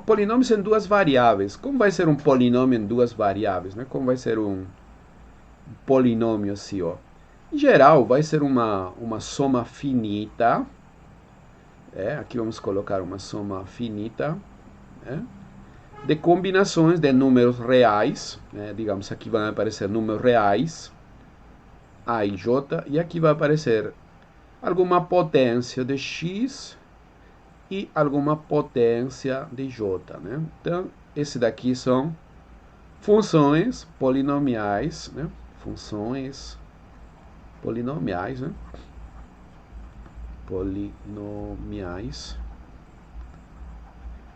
Polinômios em duas variáveis. Como vai ser um polinômio em duas variáveis, né? Como vai ser um polinômio assim, ó? Em geral, vai ser uma soma finita. Aqui vamos colocar uma soma finita, né? De combinações de números reais, né? Digamos, aqui vão aparecer números reais, A e J, e aqui vai aparecer alguma potência de X e alguma potência de J, né? Então, esse daqui são funções polinomiais, né? Funções polinomiais, né? Polinomiais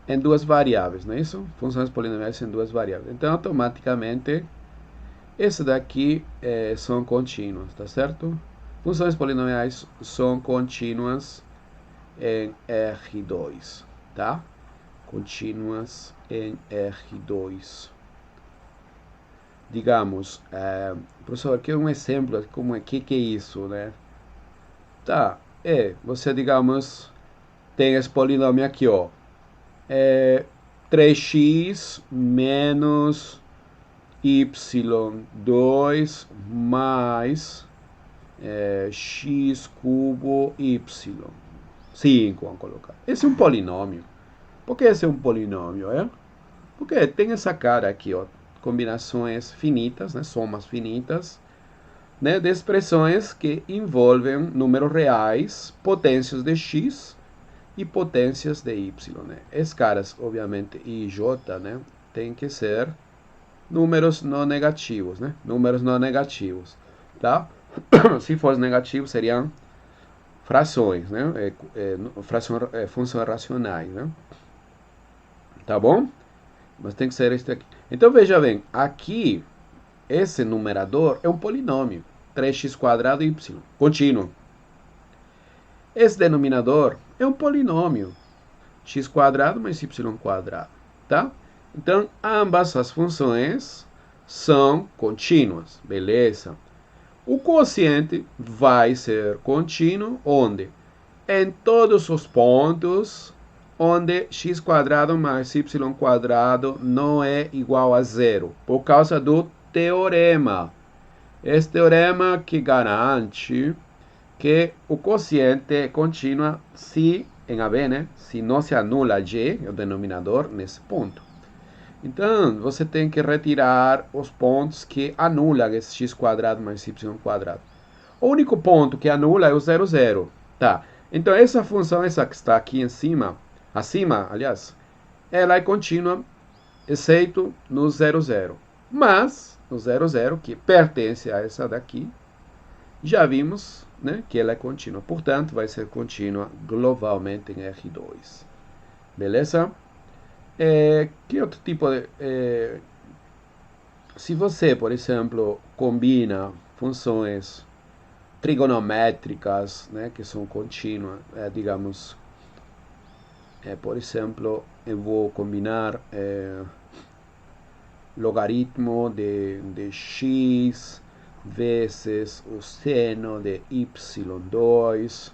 em duas variáveis, não é isso? Funções polinomiais em duas variáveis. Então, automaticamente, esse daqui são contínuas, tá certo? Funções polinomiais são contínuas em R2, tá? Contínuas em R2. Digamos, professor, aqui é um exemplo, como que é isso, né? Tá, você, digamos, tem esse polinômio aqui, ó. 3x menos y2 mais x cubo y. 5, vamos colocar. Esse é um polinômio. Por que esse é um polinômio? Porque tem essa cara aqui, ó, combinações finitas, né, somas finitas, né, de expressões que envolvem números reais, potências de x e potências de y, né? Esses caras, obviamente, I e J, né, tem que ser números não negativos, né? Números não negativos, tá? Se fosse negativo, seriam frações, né? Funções racionais, né? Tá bom? Mas tem que ser este aqui. Então, veja bem, aqui, esse numerador é um polinômio. 3x² y, contínuo. Esse denominador é um polinômio. X² mais y², tá? Então, ambas as funções são contínuas, beleza? O quociente vai ser contínuo onde? Em todos os pontos onde x² mais y² não é igual a zero, por causa do teorema. Esse teorema que garante que o quociente é contínuo se, em AB, né, se não se anula y, o denominador, nesse ponto. Então, você tem que retirar os pontos que anulam esse x² mais y². O único ponto que anula é o 0, 0. Tá. Então, essa função, essa que está aqui em cima, acima, aliás, ela é contínua, exceto no 0, 0. Mas, no 0, 0, que pertence a essa daqui, já vimos, né, que ela é contínua. Portanto, vai ser contínua globalmente em R2. Beleza? Que outro tipo de... se você, por exemplo, combina funções trigonométricas, né, que são contínuas, digamos, por exemplo, eu vou combinar logaritmo de x vezes o seno de y2,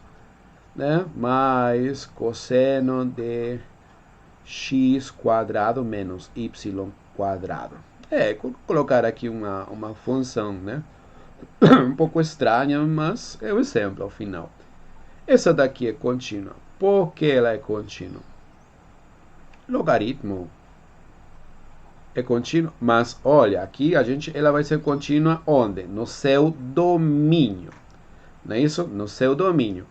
né, mais cosseno de x² menos y². Colocar aqui uma função, né, um pouco estranha, mas é um exemplo ao final. Essa daqui é contínua. Por que ela é contínua? Logaritmo é contínuo, mas olha, aqui ela vai ser contínua onde? No seu domínio. Não é isso? No seu domínio.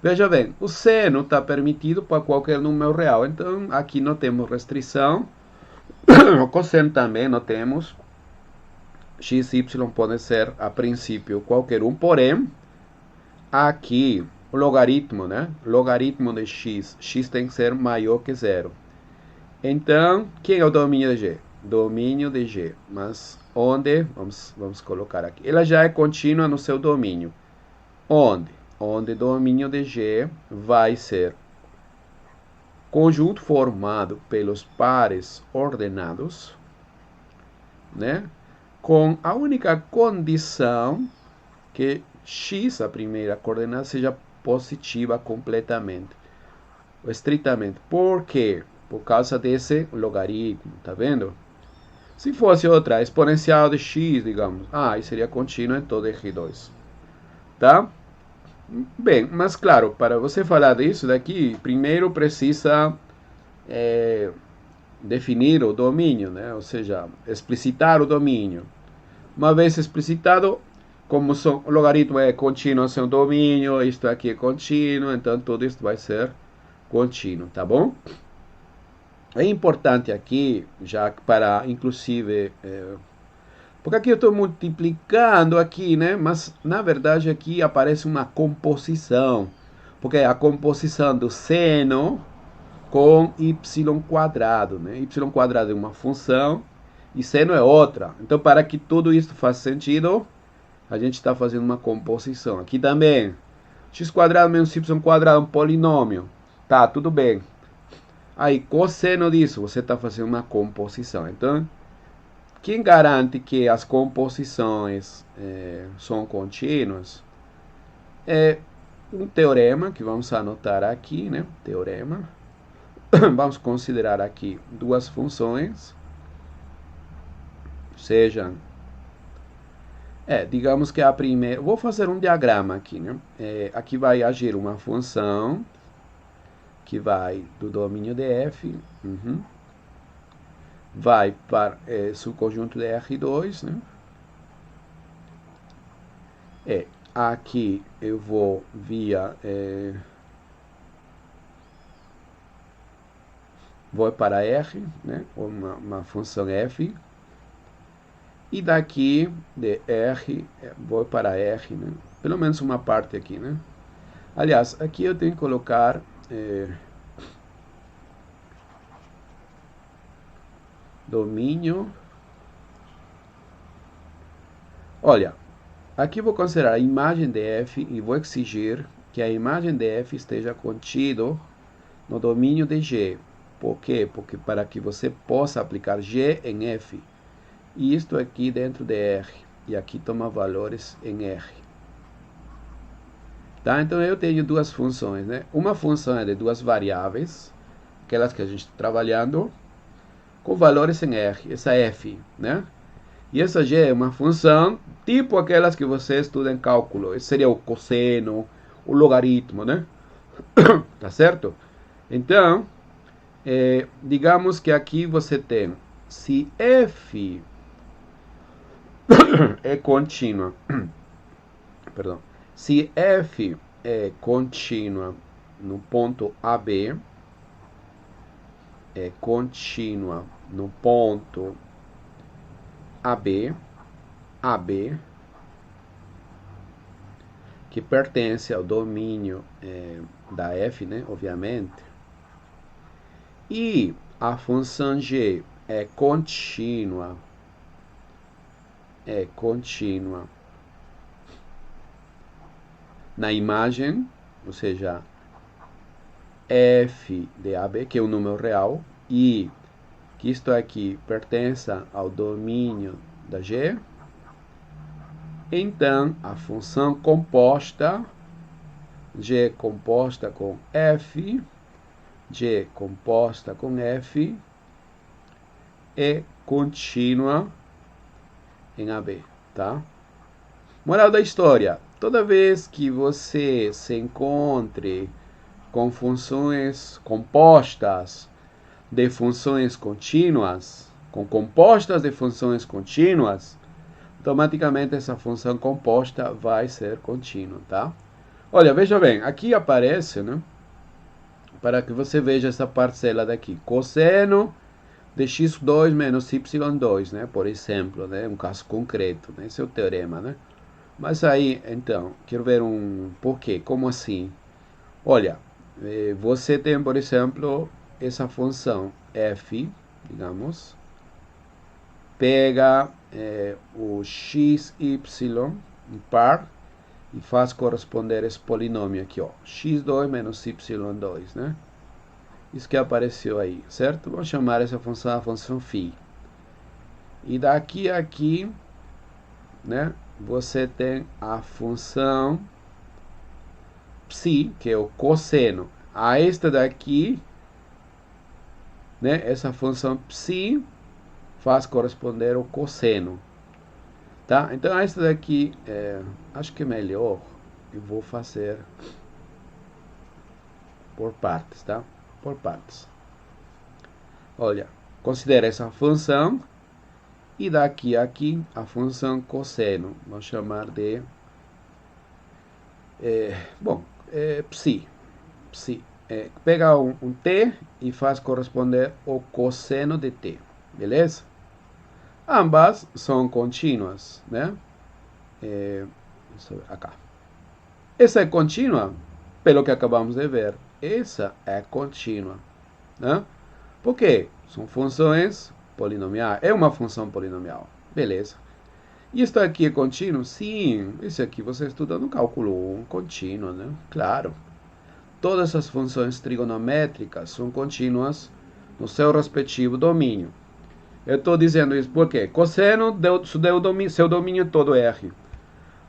Veja bem, o seno está permitido para qualquer número real, então aqui não temos restrição. O cosseno também não temos. X e y pode ser, a princípio, qualquer um, porém, aqui, o logaritmo, né? Logaritmo de x, x tem que ser maior que zero. Então, quem é o domínio de g? Domínio de g, mas onde? Vamos colocar aqui. Ela já é contínua no seu domínio. Onde? Onde o domínio de g vai ser conjunto formado pelos pares ordenados, né? Com a única condição que x, a primeira coordenada, seja positiva completamente, estritamente. Por quê? Por causa desse logaritmo, tá vendo? Se fosse outra exponencial de x, digamos, aí seria contínua em todo R2, tá? Bem, mas claro, para você falar disso daqui, primeiro precisa definir o domínio, né? Ou seja, explicitar o domínio. Uma vez explicitado, como o logaritmo é contínuo sem domínio, isto aqui é contínuo, então tudo isso vai ser contínuo, tá bom? É importante aqui, já para, inclusive, porque aqui eu estou multiplicando aqui, né? Mas, na verdade, aqui aparece uma composição, porque é a composição do seno com y², né? Y² é uma função e seno é outra. Então, para que tudo isso faça sentido, a gente está fazendo uma composição. Aqui também, x² menos y² é um polinômio. Tá, tudo bem. Aí, cosseno disso, você está fazendo uma composição. Então, quem garante que as composições são contínuas é um teorema, que vamos anotar aqui, né? Teorema. Vamos considerar aqui duas funções, sejam, digamos que a primeira, vou fazer um diagrama aqui, né? Aqui vai agir uma função que vai do domínio de f, vai para subconjunto de R2, né? Aqui eu vou via vou para R, né? Uma função f, e daqui de R vou para R, né? Pelo menos uma parte aqui, né? Aliás, aqui eu tenho que colocar domínio. Olha, aqui vou considerar a imagem de f e vou exigir que a imagem de f esteja contido no domínio de g. Por quê? Porque para que você possa aplicar g em f, e isto aqui dentro de R, e aqui toma valores em R. Tá? Então eu tenho duas funções, né? Uma função é de duas variáveis, aquelas que a gente está trabalhando, com valores em R, essa f, né? E essa g é uma função tipo aquelas que você estuda em cálculo. Esse seria o cosseno, o logaritmo, né? Tá certo? Então, digamos que aqui você tem, se f é contínua, perdão, se f é contínua no ponto AB, é contínua no ponto AB, que pertence ao domínio da f, né, obviamente, e a função g é contínua na imagem, ou seja, f de AB, que é o número real, e que isto aqui pertence ao domínio da g, então a função composta, g composta com f, g composta com f, é contínua em AB, tá? Moral da história: toda vez que você se encontre com funções compostas de funções contínuas, com compostas de funções contínuas, automaticamente essa função composta vai ser contínua, tá? Olha, veja bem, aqui aparece, né? Para que você veja essa parcela daqui, cosseno de x2 menos y2, né? Por exemplo, né? Um caso concreto, né? Esse é o teorema, né? Mas aí, então, quero ver um porquê, como assim? Olha, você tem, por exemplo, essa função f, digamos, pega o xy em par e faz corresponder esse polinômio aqui, ó, x2 menos y2, né? Isso que apareceu aí, certo? Vamos chamar essa função a função φ. E daqui a aqui, né, você tem a função ψ, que é o cosseno. A esta daqui, né, essa função ψ faz corresponder ao cosseno. Tá? Então, esta daqui, acho que é melhor, eu vou fazer por partes, tá? Por partes. Olha, considera essa função e daqui a aqui a função cosseno. Vamos chamar de ψ. Pega um t e faz corresponder ao cosseno de t, beleza? Ambas são contínuas, né? Acá. Essa é contínua, pelo que acabamos de ver. Essa é contínua, né? Por quê? São funções polinomiais. É uma função polinomial, beleza? E isso aqui é contínuo? Sim, esse aqui você estuda no cálculo 1, contínuo, né? Claro. Todas as funções trigonométricas são contínuas no seu respectivo domínio. Eu estou dizendo isso porque cosseno deu seu domínio todo R.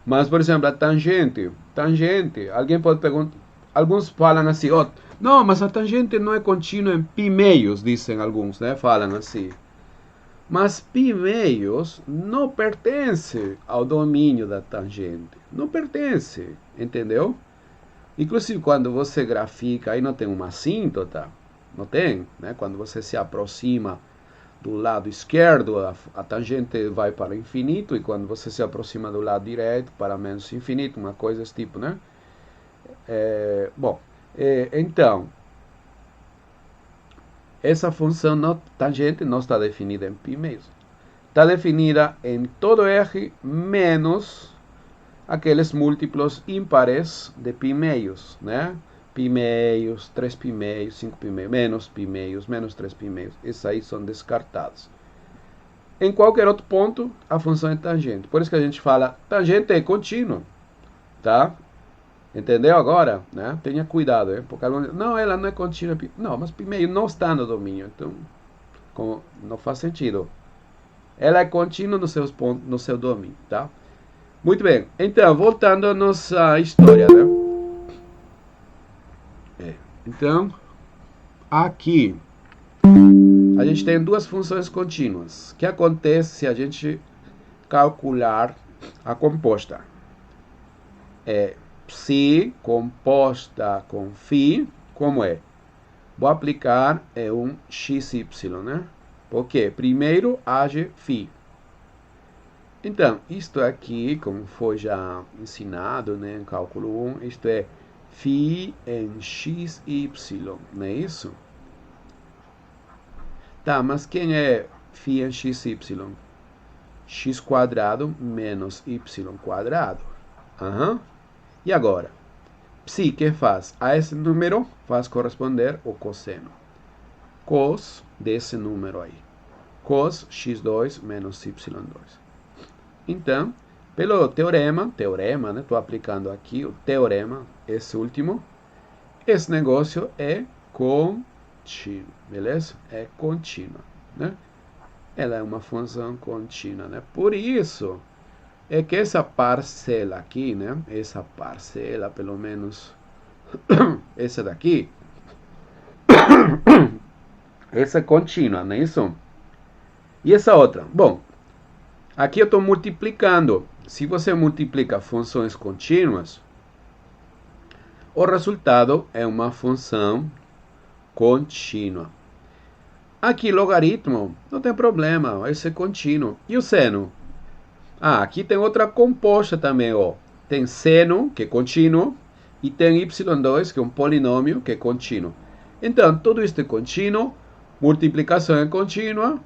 Mas, por exemplo, a tangente, alguém pode perguntar, alguns falam assim, não, mas a tangente não é contínua em π meios, dizem alguns, né? Falam assim. Mas π meios não pertence ao domínio da tangente. Não pertence, entendeu? Inclusive, quando você grafica, aí não tem uma assíntota, não tem, né? Quando você se aproxima do lado esquerdo, a tangente vai para o infinito, e quando você se aproxima do lado direito, para menos infinito, uma coisa desse tipo, né? Então, essa função tangente não está definida em π meios. Está definida em todo R menos aqueles múltiplos ímpares de π meios, né? π meios, 3π meios, 5π meios, menos π meios, menos 3π meios. Esses aí são descartados. Em qualquer outro ponto, a função é tangente. Por isso que a gente fala, tangente é contínuo, tá? Entendeu agora? Né? Tenha cuidado, hein? Porque não, ela não é contínua. Não, mas π meio não está no domínio, então não faz sentido. Ela é contínua no seu domínio, tá? Muito bem, então, voltando à nossa história, né? Então, aqui a gente tem duas funções contínuas. O que acontece se a gente calcular a composta? Psi composta com φ, como é? Vou aplicar um xy, né? Porque primeiro age φ. Então, isto aqui, como foi já ensinado, né, em cálculo 1, isto é φ em xy, não é isso? Tá, mas quem é φ em xy? X quadrado menos y quadrado. Uhum. E agora? Psi, que faz? A esse número faz corresponder o cosseno. Cos desse número aí. Cos x2 menos y2. Então, pelo teorema, né? Estou aplicando aqui o teorema, esse último. Esse negócio é contínuo, beleza? É contínua, né? Ela é uma função contínua, né? Por isso é que essa parcela aqui, né? Essa parcela, pelo menos essa daqui, essa é contínua, não é isso? E essa outra? Bom, aqui eu estou multiplicando. Se você multiplica funções contínuas, o resultado é uma função contínua. Aqui, logaritmo, não tem problema, vai ser contínuo. E o seno? Ah, aqui tem outra composta também, ó. Tem seno, que é contínuo, e tem y2, que é um polinômio, que é contínuo. Então, tudo isso é contínuo, multiplicação é contínua,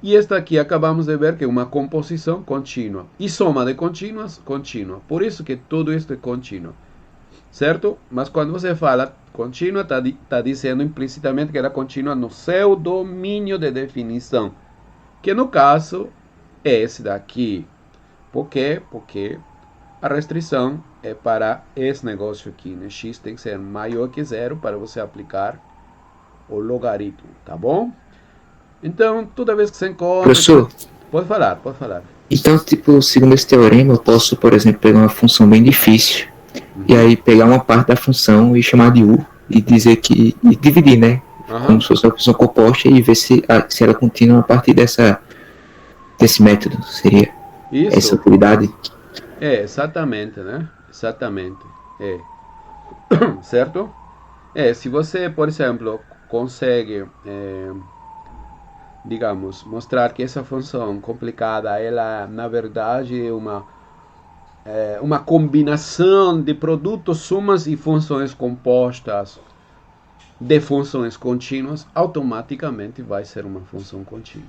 e esta aqui acabamos de ver que é uma composição contínua. E soma de contínuas, contínua. Por isso que tudo isso é contínuo. Certo? Mas quando você fala contínua, está dizendo implicitamente que era contínua no seu domínio de definição. Que no caso é esse daqui. Por quê? Porque a restrição é para esse negócio aqui, né? X tem que ser maior que zero para você aplicar o logaritmo, tá bom? Então, toda vez que você encontra... Professor, Pode falar, pode falar. então, tipo, segundo esse teorema, eu posso, por exemplo, pegar uma função bem difícil e aí pegar uma parte da função e chamar de U e dizer que... e dividir, né? Como se fosse uma função composta e ver se ela é contínua a partir desse método. Seria Isso. essa utilidade? É, exatamente, né? Exatamente. É. Certo? Se você, por exemplo, consegue, digamos, mostrar que essa função complicada, ela, na verdade, é uma combinação de produtos, sumas e funções compostas de funções contínuas, automaticamente vai ser uma função contínua.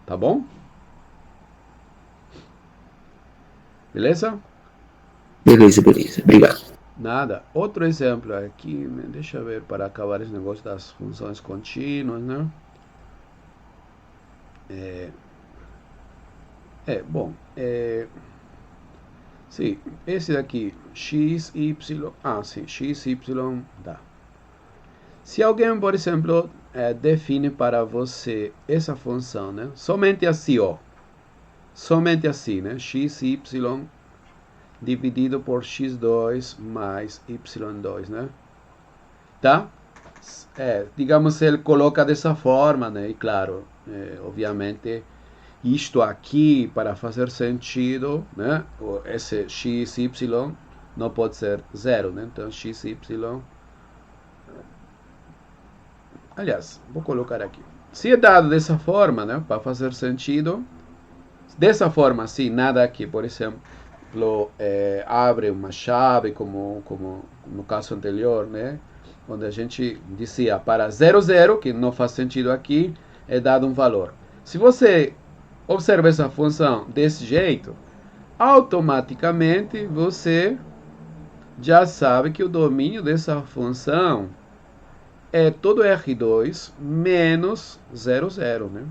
Tá bom? Beleza? Beleza. Obrigado. Nada. Outro exemplo aqui, deixa eu ver para acabar esse negócio das funções contínuas, né? Sim, esse daqui, x, y, sim, x, y, dá. Se alguém, por exemplo, define para você essa função, né? Somente assim, ó. Somente assim, né? X, y dividido por x2 mais y2, né? Tá? Digamos, ele coloca dessa forma, né? E claro, obviamente, isto aqui, para fazer sentido, né? Esse x, y não pode ser zero, né? Então, x, y... Aliás, vou colocar aqui. Se é dado dessa forma, né? Para fazer sentido, dessa forma, assim, nada aqui, por exemplo, abre uma chave, como no caso anterior, né? Onde a gente dizia para 0, 0, que não faz sentido aqui, é dado um valor. Se você observa essa função desse jeito, automaticamente você já sabe que o domínio dessa função é todo R2 menos 0, 0, né?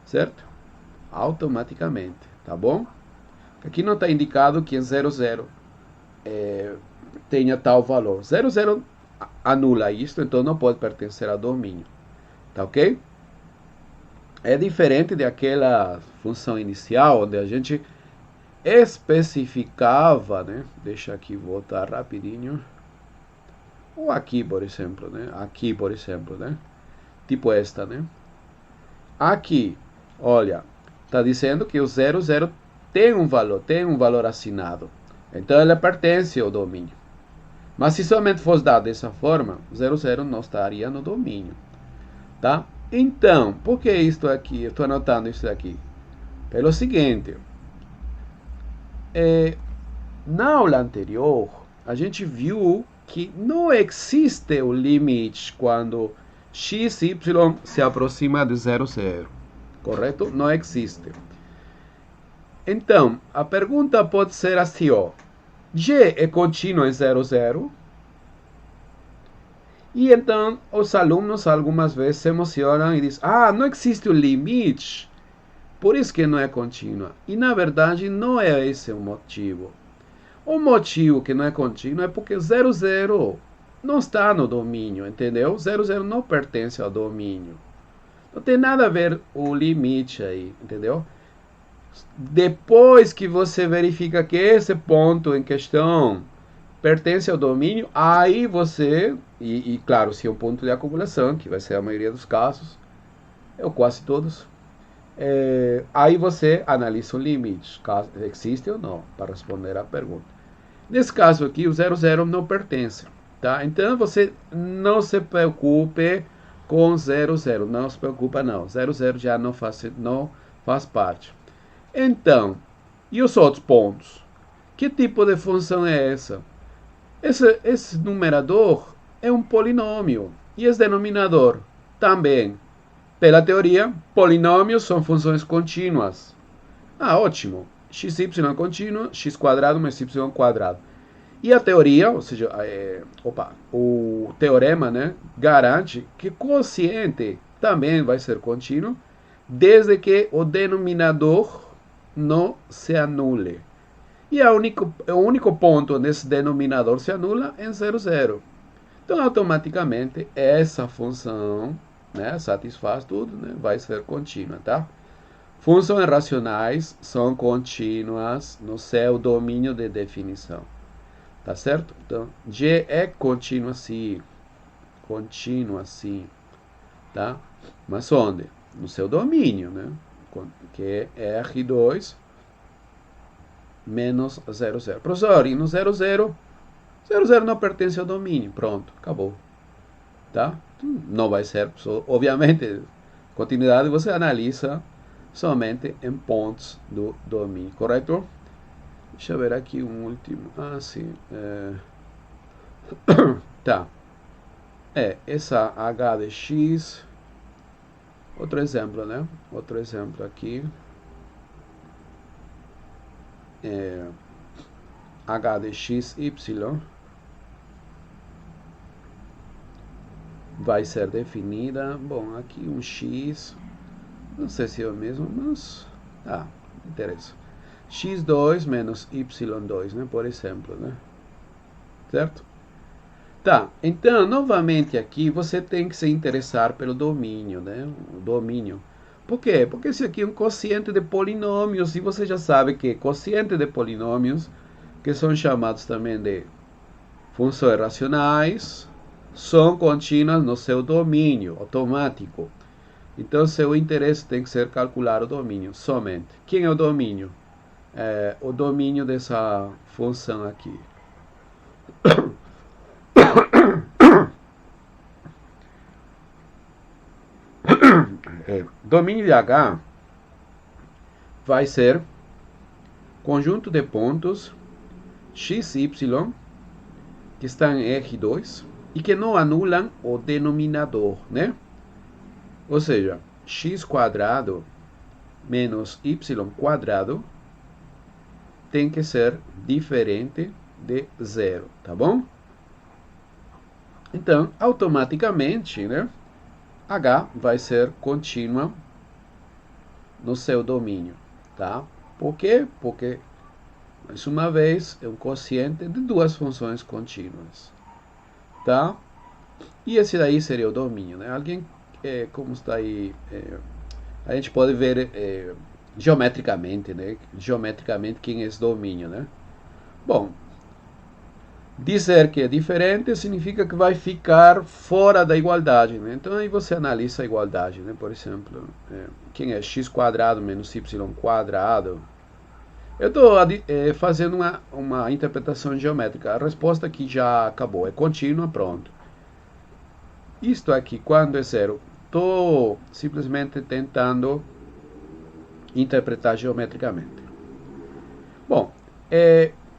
Certo? Automaticamente, tá bom? Aqui não está indicado que 0, 0 tenha tal valor. 0, 0 anula isto, então não pode pertencer ao domínio. Tá ok? É diferente daquela função inicial, onde a gente especificava, né? Deixa aqui voltar rapidinho. Ou aqui, por exemplo, né? Aqui, por exemplo, né? Tipo esta, né? Aqui, olha, está dizendo que o 00 tem um valor assinado. Então ele pertence ao domínio. Mas se somente fosse dado dessa forma, 00 não estaria no domínio. Tá? Então, por que isto aqui? Eu estou anotando isso aqui. Pelo seguinte, na aula anterior, a gente viu que não existe o limite quando x, y se aproxima de 00. Correto? Não existe. Então, a pergunta pode ser assim, ó. G é contínuo em 00? E então, os alunos algumas vezes se emocionam e dizem, não existe o limite, por isso que não é contínua. E na verdade, não é esse o motivo. O motivo que não é contínuo é porque 00 não está no domínio, entendeu? 00 não pertence ao domínio. Não tem nada a ver o limite aí, entendeu? Depois que você verifica que esse ponto em questão pertence ao domínio, aí você, e claro, se é um ponto de acumulação, que vai ser a maioria dos casos, ou quase todos, aí você analisa o limite, caso existe ou não, para responder à pergunta. Nesse caso aqui, o 00 não pertence, tá? Então você não se preocupe com 00, não se preocupa não, 00 já não faz parte. Então, e os outros pontos? Que tipo de função é essa? Esse numerador é um polinômio e esse denominador também. Pela teoria, polinômios são funções contínuas. Ótimo. Xy é contínuo, x quadrado mais y quadrado. E a teoria, ou seja, o teorema, né, garante que quociente também vai ser contínuo, desde que o denominador não se anule. E o único ponto nesse denominador se anula em 00. Então, automaticamente, essa função, né, satisfaz tudo, né, vai ser contínua, tá? Funções racionais são contínuas no seu domínio de definição. Tá certo? Então, G é contínua sim. Contínua sim. Tá? Mas onde? No seu domínio, né? Que é R2 menos 00. Professor, e no 00 não pertence ao domínio. Pronto, acabou. Tá? Não vai ser, obviamente, continuidade você analisa somente em pontos do domínio, correto? Deixa eu ver aqui um último. Sim. Tá. Essa h de x. Outro exemplo, né? Outro exemplo aqui. H de x, y. Vai ser definida. Bom, aqui um x. Não sei se é o mesmo, mas. Interessa. x2 menos y2, né? Por exemplo, né? Certo? Tá, então, novamente aqui, você tem que se interessar pelo domínio, né? O domínio. Por quê? Porque esse aqui é um quociente de polinômios, e você já sabe que quociente de polinômios, que são chamados também de funções racionais, são contínuas no seu domínio automático. Então, seu interesse tem que ser calcular o domínio somente. Quem é o domínio? O domínio dessa função aqui. Domínio de H vai ser conjunto de pontos x, y que estão em R2 e que não anulam o denominador, né? Ou seja, x quadrado menos y quadrado tem que ser diferente de 0, tá bom? Então, automaticamente, né, H vai ser contínua no seu domínio, tá? Por quê? Porque, mais uma vez, é um quociente de duas funções contínuas, tá? E esse daí seria o domínio, né? Alguém, como está aí, a gente pode ver geometricamente, né? Geometricamente quem é esse domínio, né? Bom, Dizer que é diferente significa que vai ficar fora da igualdade, né? Então aí você analisa a igualdade, né? Por exemplo, quem é x quadrado menos y quadrado. Eu estou fazendo uma interpretação geométrica. A resposta aqui já acabou, é contínua, pronto. Isto aqui, quando é zero, estou simplesmente tentando interpretar geometricamente. Bom,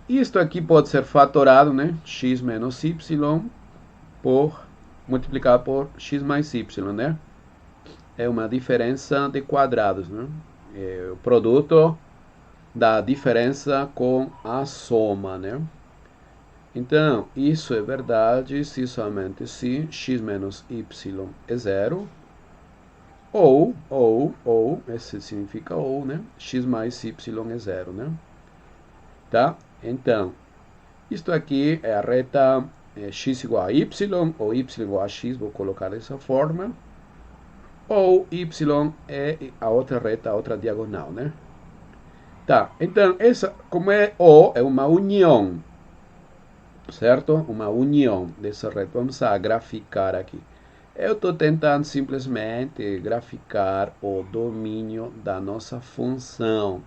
isto aqui pode ser fatorado, né? X menos y multiplicado por x mais y, né? É uma diferença de quadrados, né? É o produto da diferença com a soma, né? Então, isso é verdade se somente se x menos y é zero, ou, esse significa ou, né? X mais y é zero, né? Tá? Então, isto aqui é a reta x igual a y, ou y igual a x, vou colocar dessa forma, ou y é a outra reta, a outra diagonal, né? Tá, então, essa, como é O, é uma união, certo? Uma união dessa reta. Vamos a graficar aqui. Eu estou tentando simplesmente graficar o domínio da nossa função.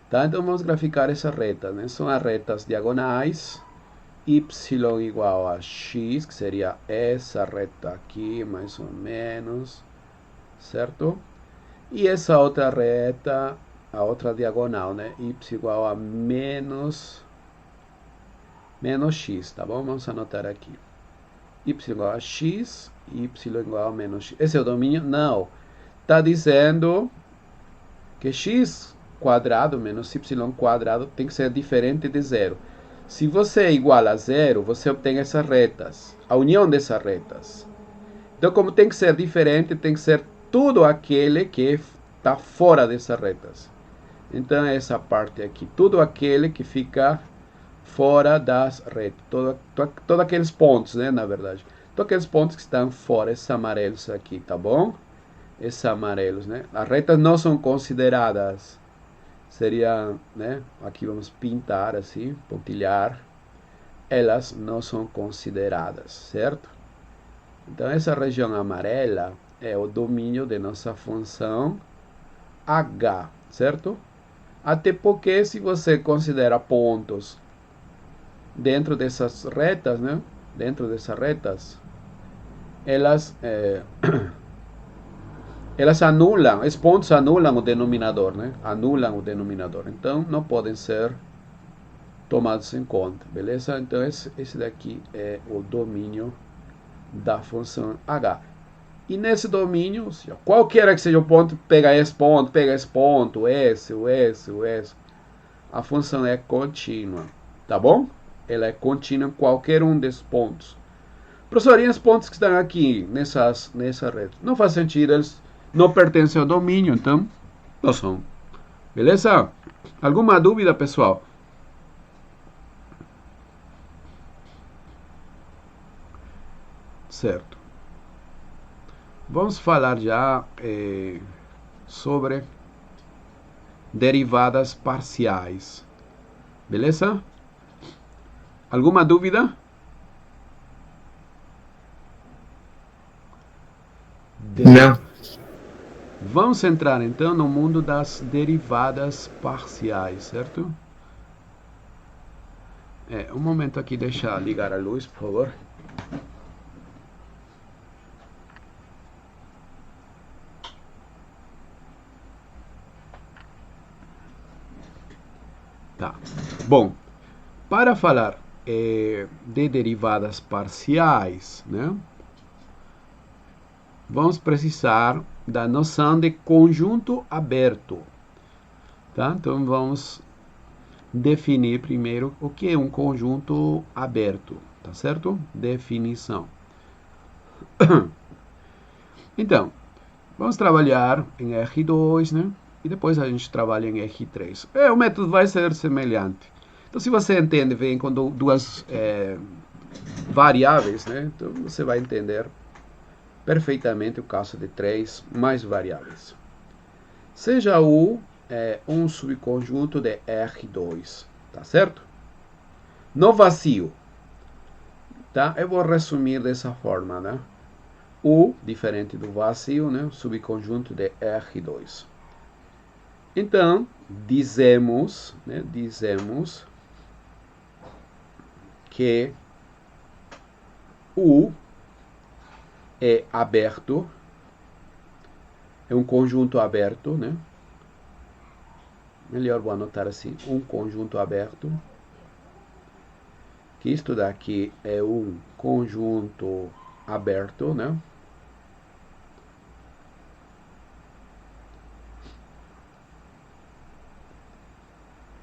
Tá? Então vamos graficar essa reta, né? São as retas diagonais. Y igual a x, que seria essa reta aqui, mais ou menos. Certo? E essa outra reta, a outra diagonal, né? Y igual a menos x, tá bom? Vamos anotar aqui. Y igual a x, y igual a menos x. Esse é o domínio? Não. Está dizendo que x quadrado menos y quadrado tem que ser diferente de zero. Se você é igual a zero, você obtém essas retas, a união dessas retas. Então, como tem que ser diferente, tem que ser tudo aquele que está fora dessas retas. Então, essa parte aqui, tudo aquele que fica fora das retas, todos aqueles pontos, né, na verdade. Todos aqueles pontos que estão fora, esses amarelos aqui, tá bom? Esses amarelos, né? As retas não são consideradas. Seria, né? Aqui vamos pintar assim, pontilhar. Elas não são consideradas, certo? Então, essa região amarela é o domínio de nossa função h, certo? Até porque se você considera pontos dentro dessas retas, né? Dentro dessas retas, elas anulam, esses pontos anulam o denominador, né? Anulam o denominador. Então, não podem ser tomados em conta, beleza? Então, esse daqui é o domínio da função h. E nesse domínio, qualquer que seja o ponto, pega esse ponto, esse. A função é contínua, tá bom? Ela é contínua em qualquer um desses pontos. Professor, e os pontos que estão aqui nessa rede? Não faz sentido, eles não pertencem ao domínio, então não são. Beleza? Alguma dúvida, pessoal? Certo. Vamos falar já sobre derivadas parciais. Beleza? Alguma dúvida? Não. Vamos entrar então no mundo das derivadas parciais, certo? Um momento aqui, deixa eu ligar a luz, por favor. Tá. Bom, para falar de derivadas parciais, né? Vamos precisar da noção de conjunto aberto. Tá? Então, vamos definir primeiro o que é um conjunto aberto. Tá certo? Definição. Então, vamos trabalhar em R2, né? E depois a gente trabalha em R3. O método vai ser semelhante. Então, se você entende bem com duas variáveis, né? Então, você vai entender perfeitamente o caso de 3 mais variáveis. Seja U um subconjunto de R2, tá certo? No vazio, Tá? Eu vou resumir dessa forma, né? U, diferente do vazio, né? Subconjunto de R2. Então, dizemos que U é aberto, é um conjunto aberto, né? Melhor vou anotar assim, um conjunto aberto. Que isto daqui é um conjunto aberto, né?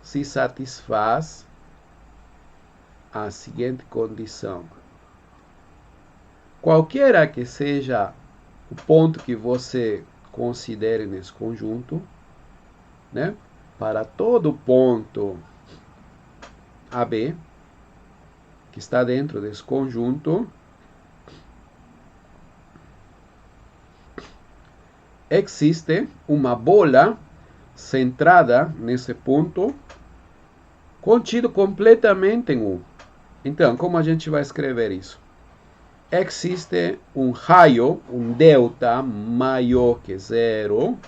Se satisfaz a seguinte condição. Qualquer que seja o ponto que você considere nesse conjunto, né? Para todo ponto AB, que está dentro desse conjunto, existe uma bola centrada nesse ponto, contido completamente em U. Então, como a gente vai escrever isso? Existe um raio, um delta maior que zero,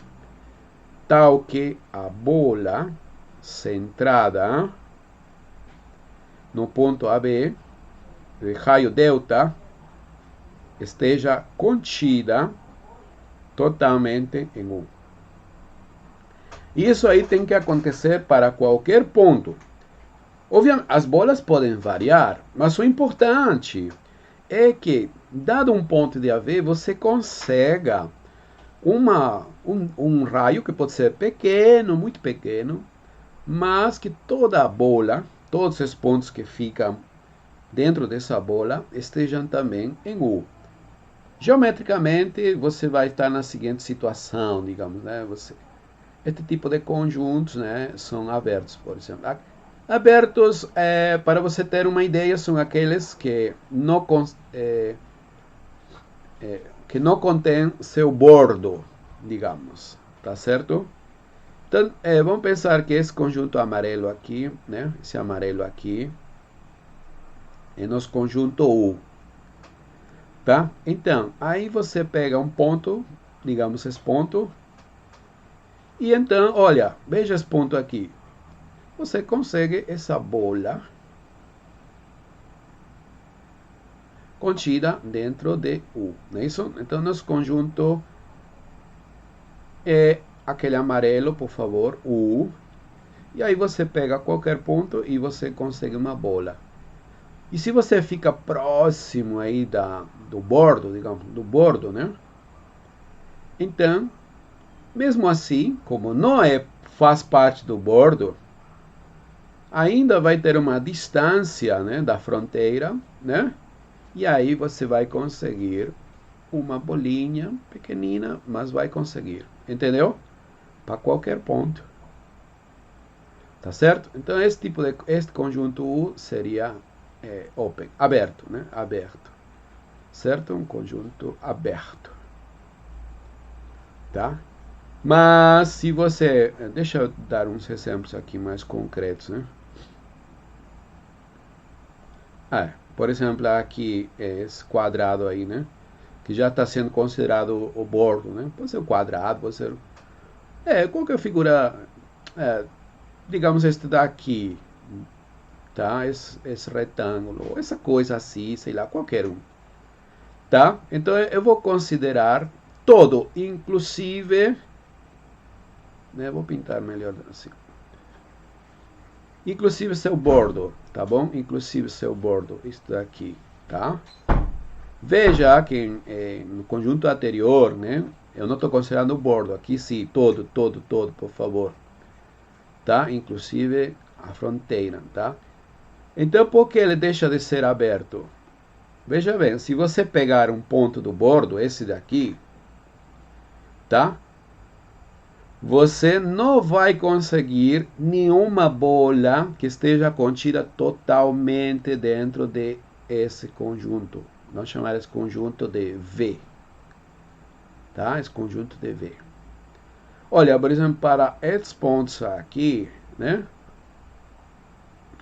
tal que a bola centrada no ponto AB, o raio delta, esteja contida totalmente em U. Isso aí tem que acontecer para qualquer ponto. Obviamente, as bolas podem variar, mas o importante é que, dado um ponto de AB, você consiga um raio que pode ser pequeno, muito pequeno, mas que toda a bola, todos os pontos que ficam dentro dessa bola, estejam também em U. Geometricamente, você vai estar na seguinte situação, digamos, né? Este tipo de conjuntos, né, são abertos, por exemplo. Abertos, para você ter uma ideia, são aqueles que não contêm seu bordo, digamos, tá certo? Então, vamos pensar que esse conjunto amarelo aqui, né, esse amarelo aqui, é nosso conjunto U, tá? Então, aí você pega um ponto, digamos esse ponto, e então, olha, veja esse ponto aqui. Você consegue essa bola contida dentro de U, não é isso? Então, nosso conjunto é aquele amarelo, por favor, U. E aí você pega qualquer ponto e você consegue uma bola. E se você fica próximo aí do bordo, digamos, do bordo, né? Então, mesmo assim, como não faz parte do bordo, ainda vai ter uma distância, né, da fronteira, né? E aí você vai conseguir uma bolinha pequenina, mas vai conseguir. Entendeu? Para qualquer ponto. Tá certo? Então, este conjunto U seria open, aberto, né? Aberto. Certo? Um conjunto aberto. Tá? Mas, se você... Deixa eu dar uns exemplos aqui mais concretos, né? Por exemplo, aqui, esse quadrado aí, né? Que já está sendo considerado o bordo, né? Pode ser um quadrado, pode ser... qualquer figura... digamos, este daqui, tá? Esse retângulo, essa coisa assim, sei lá, qualquer um, tá? Então, eu vou considerar todo, inclusive, né? Vou pintar melhor assim. Inclusive seu bordo, tá bom? Inclusive seu bordo, isso daqui, tá? Veja que no conjunto anterior, né? Eu não estou considerando o bordo, aqui sim, todo, por favor. Tá? Inclusive a fronteira, tá? Então, por que ele deixa de ser aberto? Veja bem, se você pegar um ponto do bordo, esse daqui, tá? Você não vai conseguir nenhuma bola que esteja contida totalmente dentro de esse conjunto. Nós chamamos esse conjunto de V. Tá? Esse conjunto de V. Olha, por exemplo, para esses pontos aqui, né?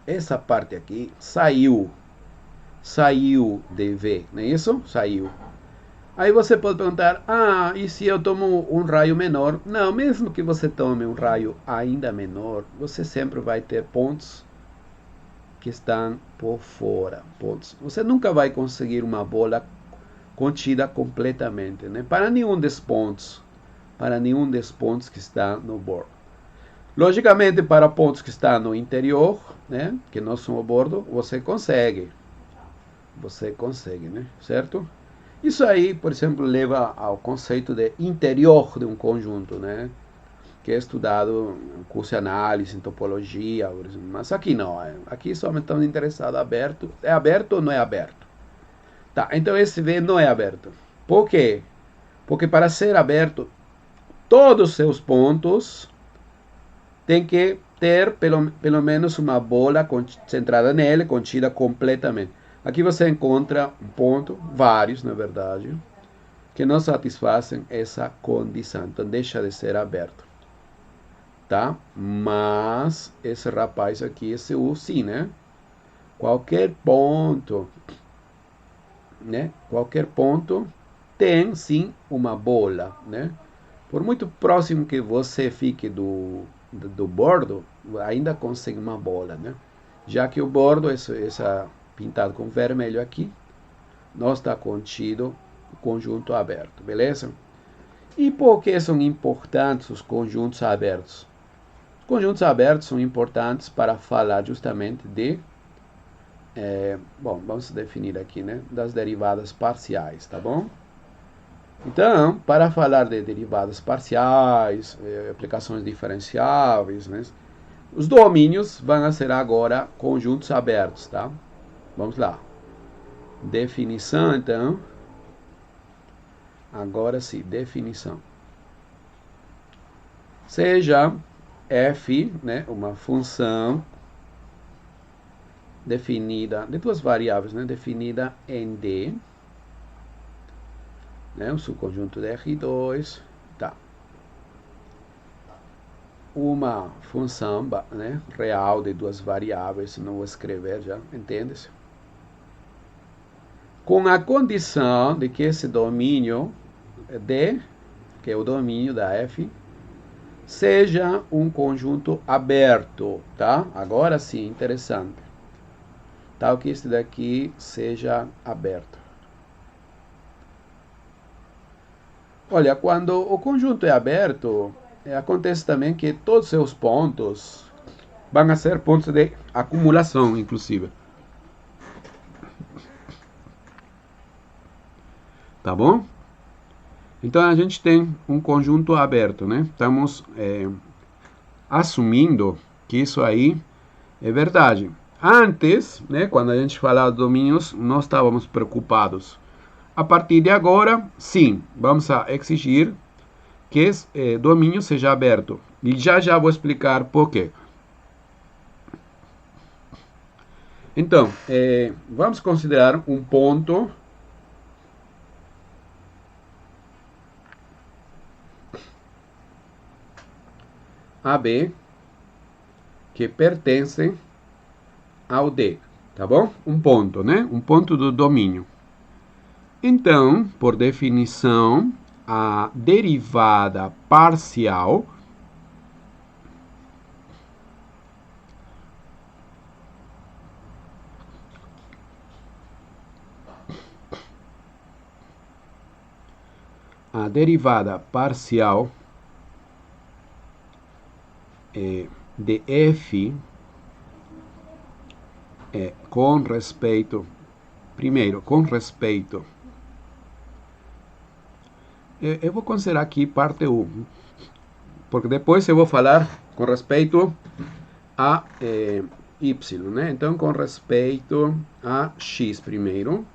Essa parte aqui saiu. saiu de V, não é isso? Saiu. Aí você pode perguntar, e se eu tomo um raio menor? Não, mesmo que você tome um raio ainda menor, você sempre vai ter pontos que estão por fora. Pontos. Você nunca vai conseguir uma bola contida completamente, né? Para nenhum dos pontos que está no bordo. Logicamente, para pontos que estão no interior, né, que não são o bordo, você consegue, né, certo? Isso aí, por exemplo, leva ao conceito de interior de um conjunto, né? Que é estudado em curso de análise, em topologia, mas aqui não. Aqui somente estamos interessados aberto. É aberto ou não é aberto? Tá, então esse V não é aberto. Por quê? Porque para ser aberto, todos os seus pontos têm que ter pelo menos uma bola centrada nele, contida completamente. Aqui você encontra um ponto, vários na verdade, que não satisfazem essa condição. Então deixa de ser aberto. Tá? Mas esse rapaz aqui, esse U, sim, né? Qualquer ponto, né? Qualquer ponto tem, sim, uma bola, né? Por muito próximo que você fique do bordo, ainda consegue uma bola, né? Já que o bordo, essa pintado com vermelho aqui, não está contido o conjunto aberto, beleza? E por que são importantes os conjuntos abertos? Os conjuntos abertos são importantes para falar justamente de, vamos definir aqui, né, das derivadas parciais, tá bom? Então, para falar de derivadas parciais, aplicações diferenciáveis, né, os domínios vão ser agora conjuntos abertos, tá? Vamos lá. Definição, então. Agora sim, definição. Seja f, né, uma função definida de duas variáveis, né, definida em D, né, um subconjunto de R2, tá. Uma função, né, real de duas variáveis, não vou escrever já, entende-se? Com a condição de que esse domínio D, que é o domínio da F, seja um conjunto aberto, tá? Agora sim, interessante. Tal que este daqui seja aberto. Olha, quando o conjunto é aberto, acontece também que todos os seus pontos vão ser pontos de acumulação, inclusive. Tá bom? Então a gente tem um conjunto aberto, né? Estamos assumindo que isso aí é verdade. Antes, né, quando a gente falava de domínios, não estávamos preocupados. A partir de agora, sim, vamos a exigir que esse domínio seja aberto. E já vou explicar por quê. Então, vamos considerar um ponto AB que pertence ao D, tá bom? Um ponto, né? Um ponto do domínio. Então, por definição, a derivada parcial de f com respeito, primeiro, com respeito, eu vou considerar aqui parte 1, porque depois eu vou falar com respeito a y, né? Então, com respeito a x primeiro,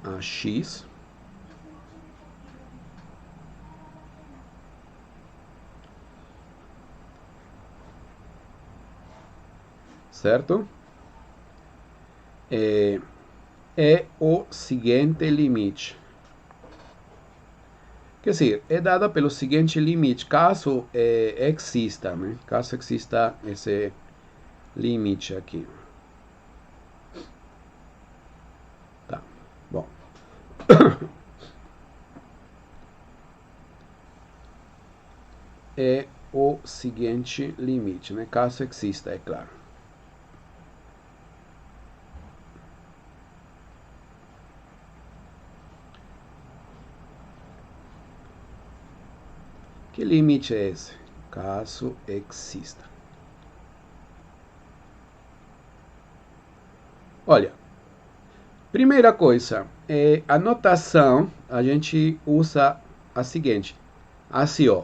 a x, certo? É o seguinte limite. Quer dizer, é dada pelo seguinte limite, caso exista, né? Caso exista esse limite aqui. é o seguinte limite, né? Caso exista, é claro. Que limite é esse? Caso exista. Olha, primeira coisa, a notação a gente usa a seguinte, assim, ó,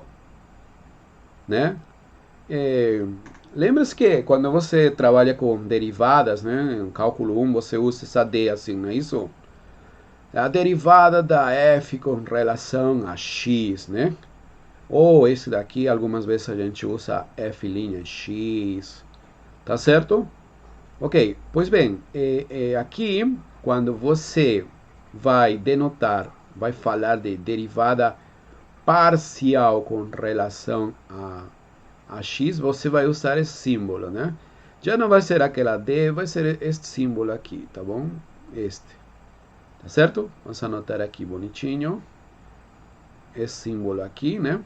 né? Lembra-se que quando você trabalha com derivadas, né, em cálculo 1, você usa essa D assim, não é isso? A derivada da f com relação a x, né? Ou esse daqui, algumas vezes a gente usa f' x, tá certo? Ok, pois bem, aqui, quando você vai denotar, vai falar de derivada parcial com relação a x, você vai usar esse símbolo, né? Já não vai ser aquela D, vai ser este símbolo aqui, tá bom? Este, tá certo? Vamos anotar aqui bonitinho, esse símbolo aqui, né?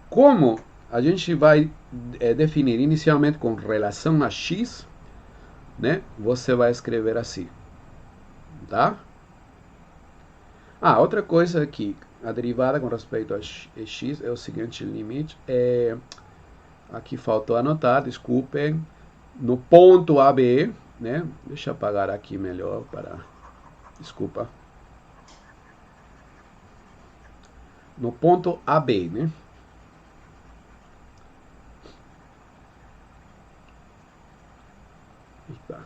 Como a gente vai definir inicialmente com relação a x, né? Você vai escrever assim, tá? Outra coisa aqui, a derivada com respeito a x é o seguinte limite, aqui faltou anotar, desculpem, no ponto AB, né? Deixa eu apagar aqui melhor para, desculpa, no ponto AB, né? Eita.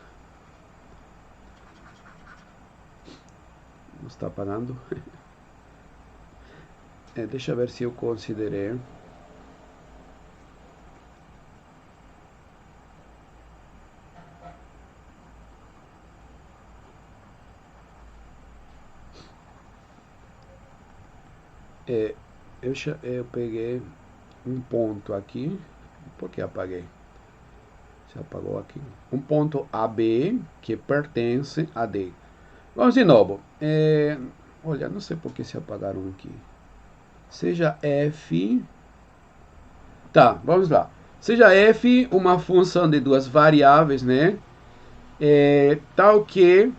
Não está apagando? Deixa eu ver se eu considerei. Eu peguei um ponto aqui. Por que apaguei? Se apagou aqui. Um ponto AB que pertence a D. Vamos de novo. Olha, não sei por que se apagaram aqui. Seja f... Tá, vamos lá. Seja f uma função de duas variáveis, né? Tal que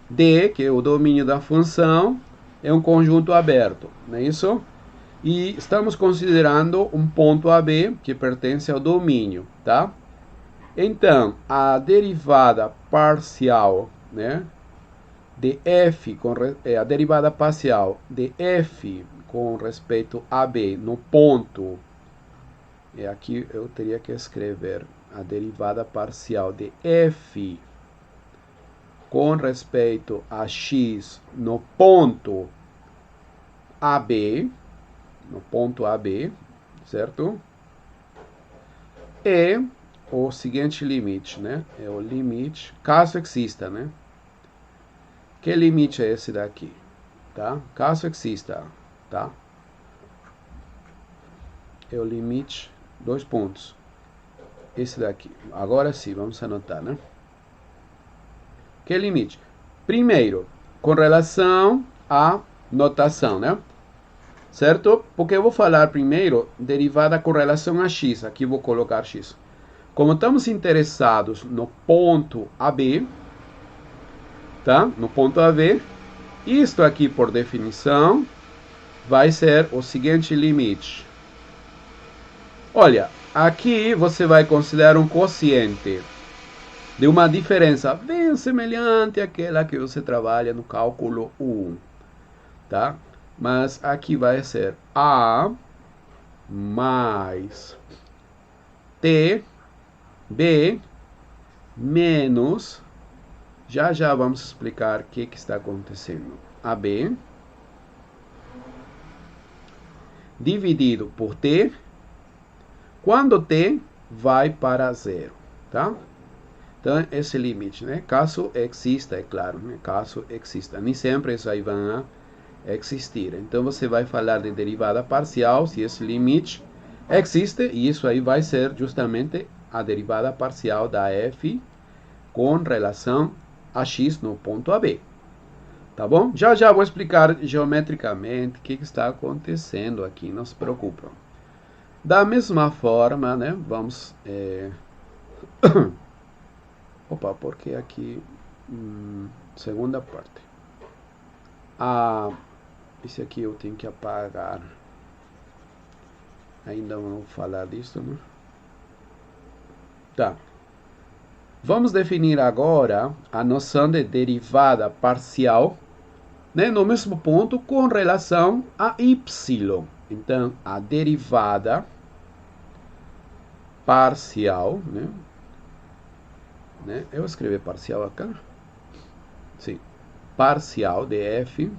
D, que é o domínio da função, é um conjunto aberto, não é isso? E estamos considerando um ponto AB que pertence ao domínio, tá? Então, a derivada parcial, né, de f, a derivada parcial de f com respeito a b no ponto, aqui eu teria que escrever a derivada parcial de f com respeito a x no ponto AB, certo? E o seguinte limite, né? É o limite, caso exista, né? Que limite é esse daqui? Tá? Caso exista, tá? É o limite, dois pontos. Esse daqui. Agora sim, vamos anotar, né? Que limite? Primeiro, com relação à notação, né? Certo? Porque eu vou falar primeiro derivada com relação a x. Aqui vou colocar x. Como estamos interessados no ponto AB, tá? No ponto AB, isto aqui por definição vai ser o seguinte limite. Olha, aqui você vai considerar um quociente de uma diferença bem semelhante àquela que você trabalha no cálculo 1, tá? Mas aqui vai ser A mais TB menos, já vamos explicar o que está acontecendo, AB dividido por T, quando T vai para zero, tá? Então, esse limite, né? Caso exista, é claro, né? Caso exista. Nem sempre isso aí vai existir. Então, você vai falar de derivada parcial se esse limite existe, e isso aí vai ser justamente a derivada parcial da f com relação a x no ponto AB. Tá bom? Já já vou explicar geometricamente o que está acontecendo aqui, não se preocupem. Da mesma forma, né, vamos... Opa, porque aqui... segunda parte. Esse aqui eu tenho que apagar. Ainda não vou falar disso, né? Tá. Vamos definir agora a noção de derivada parcial, né, no mesmo ponto com relação a y. Então, a derivada parcial, né? Eu escrevi parcial aqui? Sim. Parcial de f.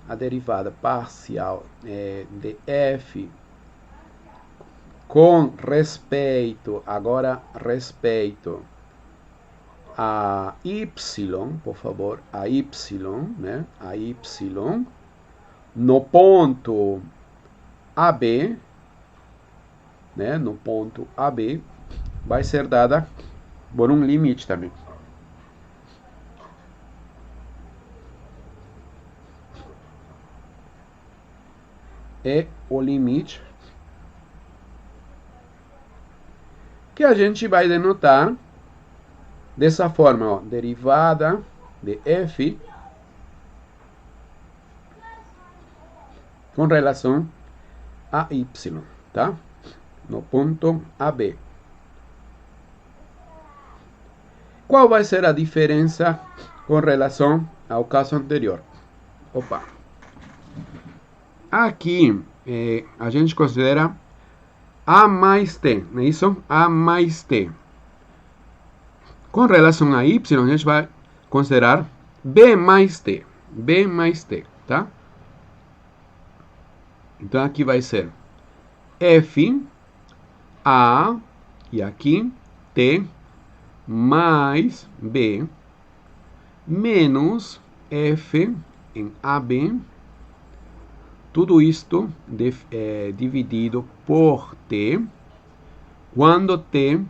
A derivada parcial de f com respeito, agora respeito a y, por favor, a y, né? A y no ponto AB, né? No ponto AB vai ser dada por um limite também. É o limite que a gente vai denotar dessa forma, ó, derivada de f com relação a y, tá? No ponto AB. Qual vai ser a diferença com relação ao caso anterior? Opa! Aqui a gente considera A mais T, não é isso? A mais T. Com relação a Y, a gente vai considerar B mais T. B mais T, tá? Então aqui vai ser F, A, e aqui T, mais B, menos F em AB, tudo isto dividido por T, quando T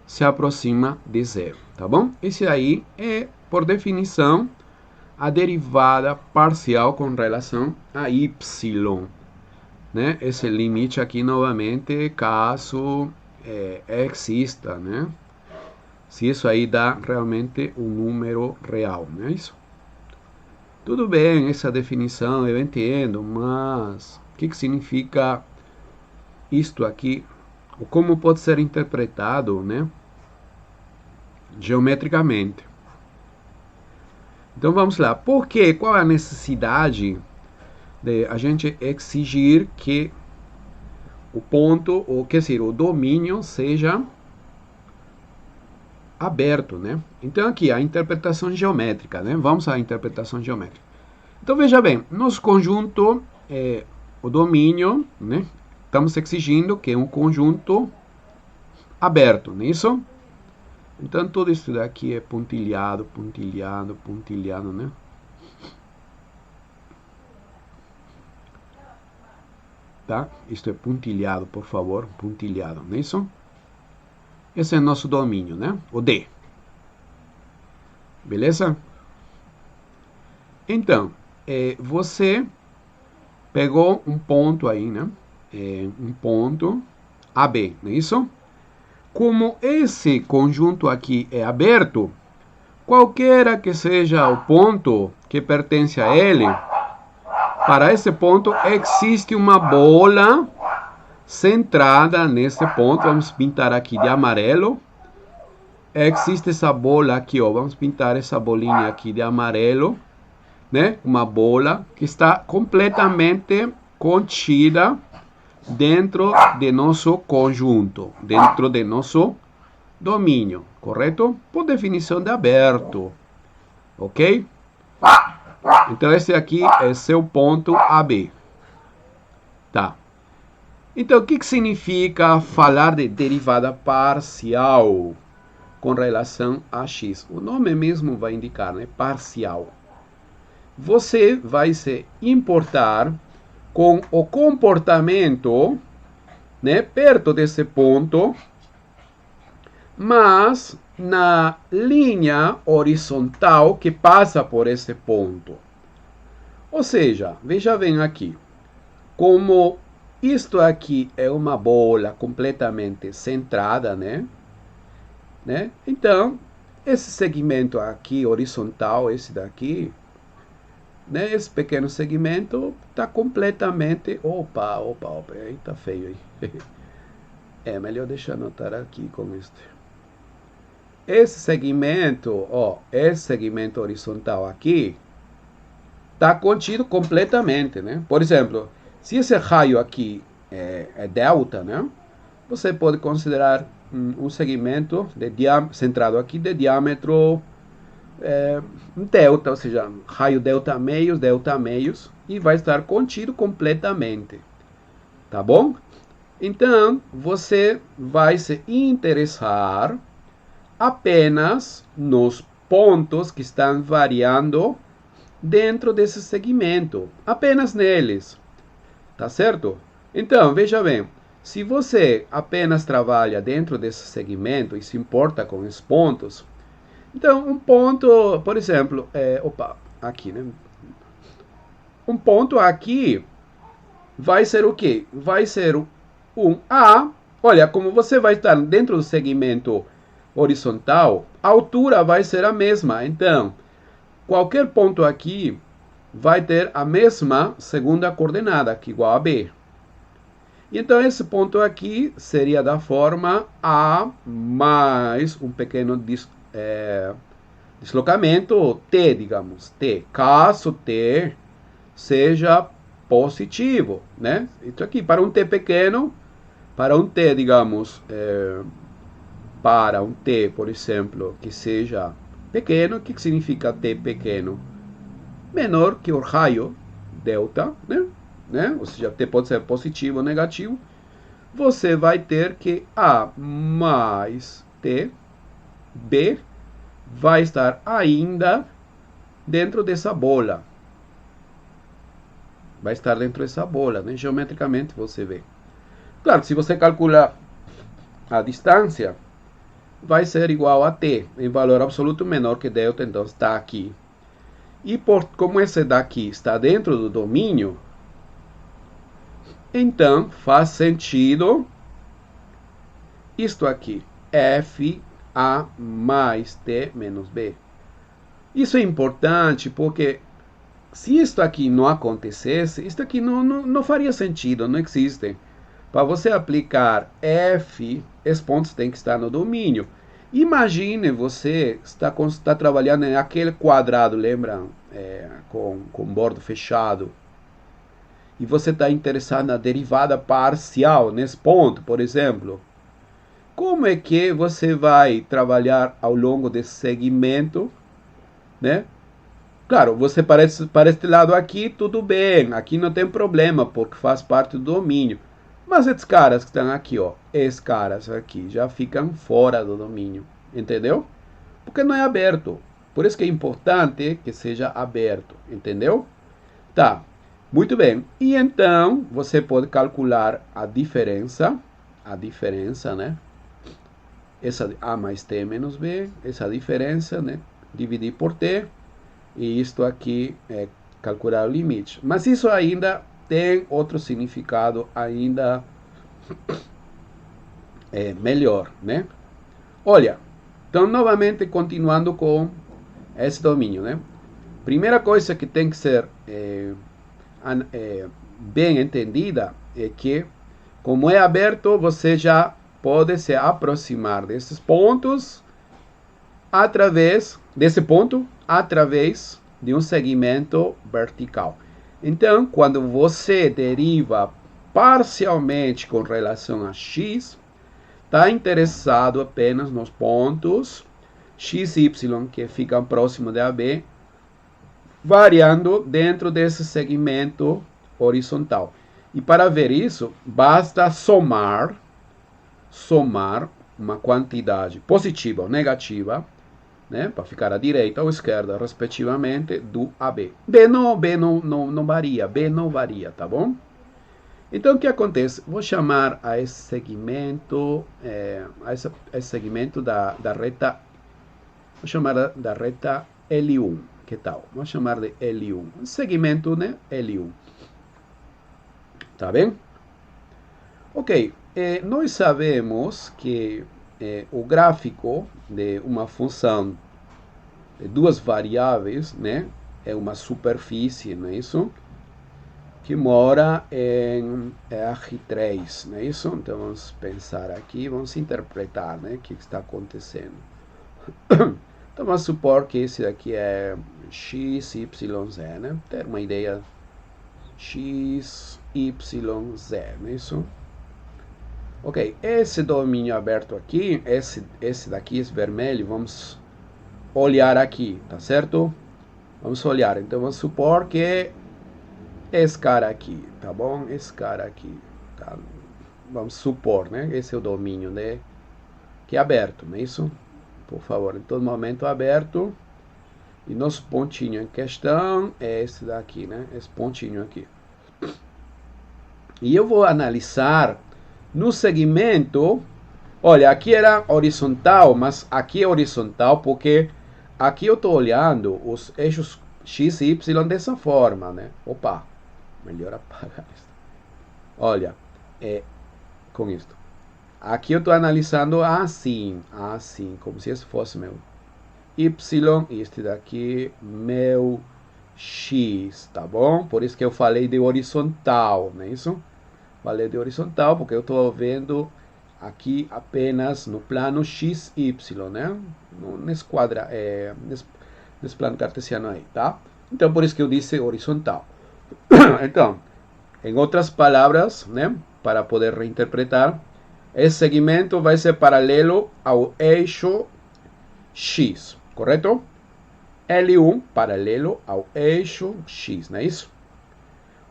se aproxima de zero, tá bom? Esse aí é, por definição, a derivada parcial com relação a y, né? Esse limite aqui, novamente, caso exista, né? Se isso aí dá realmente um número real, não é isso? Tudo bem, essa definição eu entendo, mas o que significa isto aqui? Como pode ser interpretado, né? Geometricamente. Então vamos lá. Por quê? Qual é a necessidade de a gente exigir que o ponto, ou quer dizer, o domínio seja aberto, né? Então aqui a interpretação geométrica, né? Vamos à interpretação geométrica. Então veja bem, nosso conjunto, o domínio, né? Estamos exigindo que é um conjunto aberto, não é isso? Então tudo isso daqui é pontilhado, pontilhado, pontilhado, né? Tá? Isto é pontilhado, por favor, pontilhado, não é isso? Esse é nosso domínio, né? O D. Beleza? Então, você pegou um ponto aí, né? Um ponto AB, não é isso? Como esse conjunto aqui é aberto, qualquer que seja o ponto que pertence a ele, para esse ponto existe uma bola centrada nesse ponto. Vamos pintar aqui de amarelo. Existe essa bola aqui, ó. Vamos pintar essa bolinha aqui de amarelo, né? Uma bola que está completamente contida dentro de nosso conjunto, dentro de nosso domínio, correto? Por definição de aberto, ok? Então esse aqui é seu ponto AB, tá? Então o que significa falar de derivada parcial com relação a x? O nome mesmo vai indicar, né? Parcial. Você vai se importar com o comportamento, né, perto desse ponto, mas na linha horizontal que passa por esse ponto. Ou seja, veja bem aqui, como isto aqui é uma bola completamente centrada, né? Então, esse segmento aqui horizontal, esse daqui, né? Esse pequeno segmento está completamente... Opa, aí tá feio aí. É melhor deixar anotar aqui com isso. Esse segmento, esse segmento horizontal aqui, está contido completamente, né? Por exemplo, se esse raio aqui é delta, né? Você pode considerar um segmento centrado aqui de diâmetro delta, ou seja, raio delta meios, e vai estar contido completamente, tá bom? Então, você vai se interessar apenas nos pontos que estão variando dentro desse segmento, apenas neles, tá certo? Então, veja bem, se você apenas trabalha dentro desse segmento e se importa com os pontos, então um ponto, por exemplo, aqui, né? Um ponto aqui vai ser o quê? Vai ser um A. Olha, como você vai estar dentro do segmento horizontal, a altura vai ser a mesma. Então, qualquer ponto aqui vai ter a mesma segunda coordenada, que é igual a B. E então, esse ponto aqui seria da forma A mais um pequeno deslocamento T, digamos, T. Caso T seja positivo, né? Isso aqui, para um T pequeno, para um T, digamos, para um T, por exemplo, que seja pequeno, o que significa T pequeno? Menor que o raio delta, né? Ou seja, T pode ser positivo ou negativo. Você vai ter que A mais T, B, vai estar ainda dentro dessa bola. Vai estar dentro dessa bola, né? Geometricamente você vê. Claro, se você calcular a distância, vai ser igual a T, em valor absoluto menor que delta, então está aqui. E como esse daqui está dentro do domínio, então faz sentido isto aqui, F A mais T menos B. Isso é importante porque se isto aqui não acontecesse, isto aqui não faria sentido, não existe. Para você aplicar F, esses pontos têm que estar no domínio. Imagine você está trabalhando em aquele quadrado, lembra? Com bordo fechado. E você está interessado na derivada parcial nesse ponto, por exemplo. Como é que você vai trabalhar ao longo desse segmento, né? Claro, você para este lado aqui, tudo bem, aqui não tem problema, porque faz parte do domínio. Mas esses caras que estão aqui, esses caras aqui, já ficam fora do domínio, entendeu? Porque não é aberto. Por isso que é importante que seja aberto, entendeu? Tá, muito bem. E então, você pode calcular a diferença, né? Essa A mais T menos B, essa diferença, né? Dividir por T. E isto aqui é calcular o limite. Mas isso ainda tem outro significado ainda melhor, né? Olha, então novamente continuando com esse domínio, né? Primeira coisa que tem que ser bem entendida é que, como é aberto, você já pode se aproximar desses pontos através de um segmento vertical. Então, quando você deriva parcialmente com relação a x, está interessado apenas nos pontos x e y que ficam próximos de AB, variando dentro desse segmento horizontal. E para ver isso, basta somar uma quantidade positiva ou negativa, né, para ficar à direita ou à esquerda, respectivamente, do AB. B não varia, tá bom? Então, o que acontece? Vou chamar a esse segmento, da reta Vou chamar da reta L1. Que tal? Vamos chamar de L1. Segmento, né? L1. Tá bem? Ok. Nós sabemos que o gráfico de uma função de duas variáveis, né? É uma superfície, não é isso? Que mora em R3, não é isso? Então vamos pensar aqui, vamos interpretar, né? O que está acontecendo. Então vamos supor que esse daqui é x, y, z, né? Ter uma ideia x, y, z, não é isso? Ok, esse domínio aberto aqui, esse daqui, esse vermelho, vamos olhar aqui, tá certo? Vamos olhar, então vamos supor que esse cara aqui, tá bom? Esse cara aqui, tá? Vamos supor, né? Esse é o domínio, né? Que é aberto, não é isso? Por favor, em todo momento aberto. E nosso pontinho em questão é esse daqui, né? Esse pontinho aqui. E eu vou analisar no segmento. Olha, aqui era horizontal, mas aqui é horizontal porque aqui eu estou olhando os eixos x e y dessa forma, né? Opa, melhor apagar isso. Olha, com isto. Aqui eu estou analisando assim, como se esse fosse meu y e este daqui meu x, tá bom? Por isso que eu falei de horizontal, não é isso? Falei de horizontal porque eu estou vendo aqui apenas no plano x, y, né? Nesse quadro, nesse plano cartesiano aí, tá? Então por isso que eu disse horizontal. Então, em outras palavras, né? Para poder reinterpretar, esse segmento vai ser paralelo ao eixo x, correto? L1 paralelo ao eixo x, não é isso?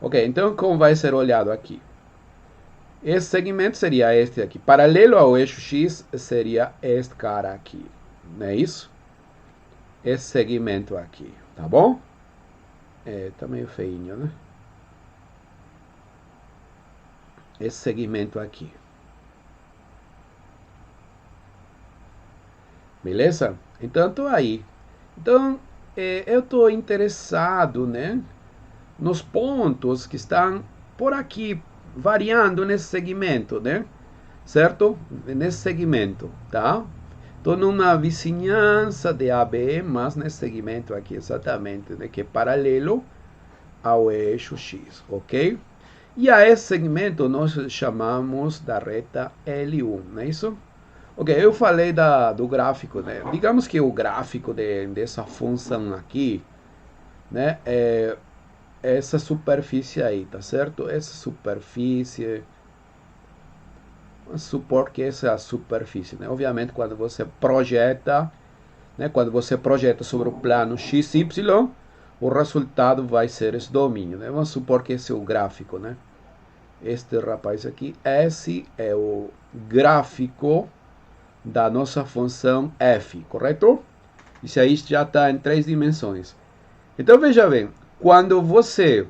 Ok, então como vai ser olhado aqui? Esse segmento seria este aqui. Paralelo ao eixo x seria este cara aqui, não é isso? Esse segmento aqui, tá bom? Tá meio feinho, né? Esse segmento aqui. Beleza? Então, estou aí. Então, eu estou interessado, né, nos pontos que estão por aqui, variando nesse segmento, né? Certo? Nesse segmento, tá? Estou numa vizinhança de AB, mas nesse segmento aqui exatamente, né, que é paralelo ao eixo X, ok? E a esse segmento nós chamamos da reta L1, não é isso? Ok, eu falei do gráfico, né? Digamos que o gráfico dessa função aqui, né, é essa superfície aí, tá certo? Essa superfície, vamos supor que essa é a superfície, né? Obviamente, quando você projeta, né, sobre o plano XY, o resultado vai ser esse domínio, né? Vamos supor que esse é o gráfico, né? Este rapaz aqui, esse é o gráfico da nossa função f, correto? Isso aí já está em 3 dimensões. Então, veja bem, quando você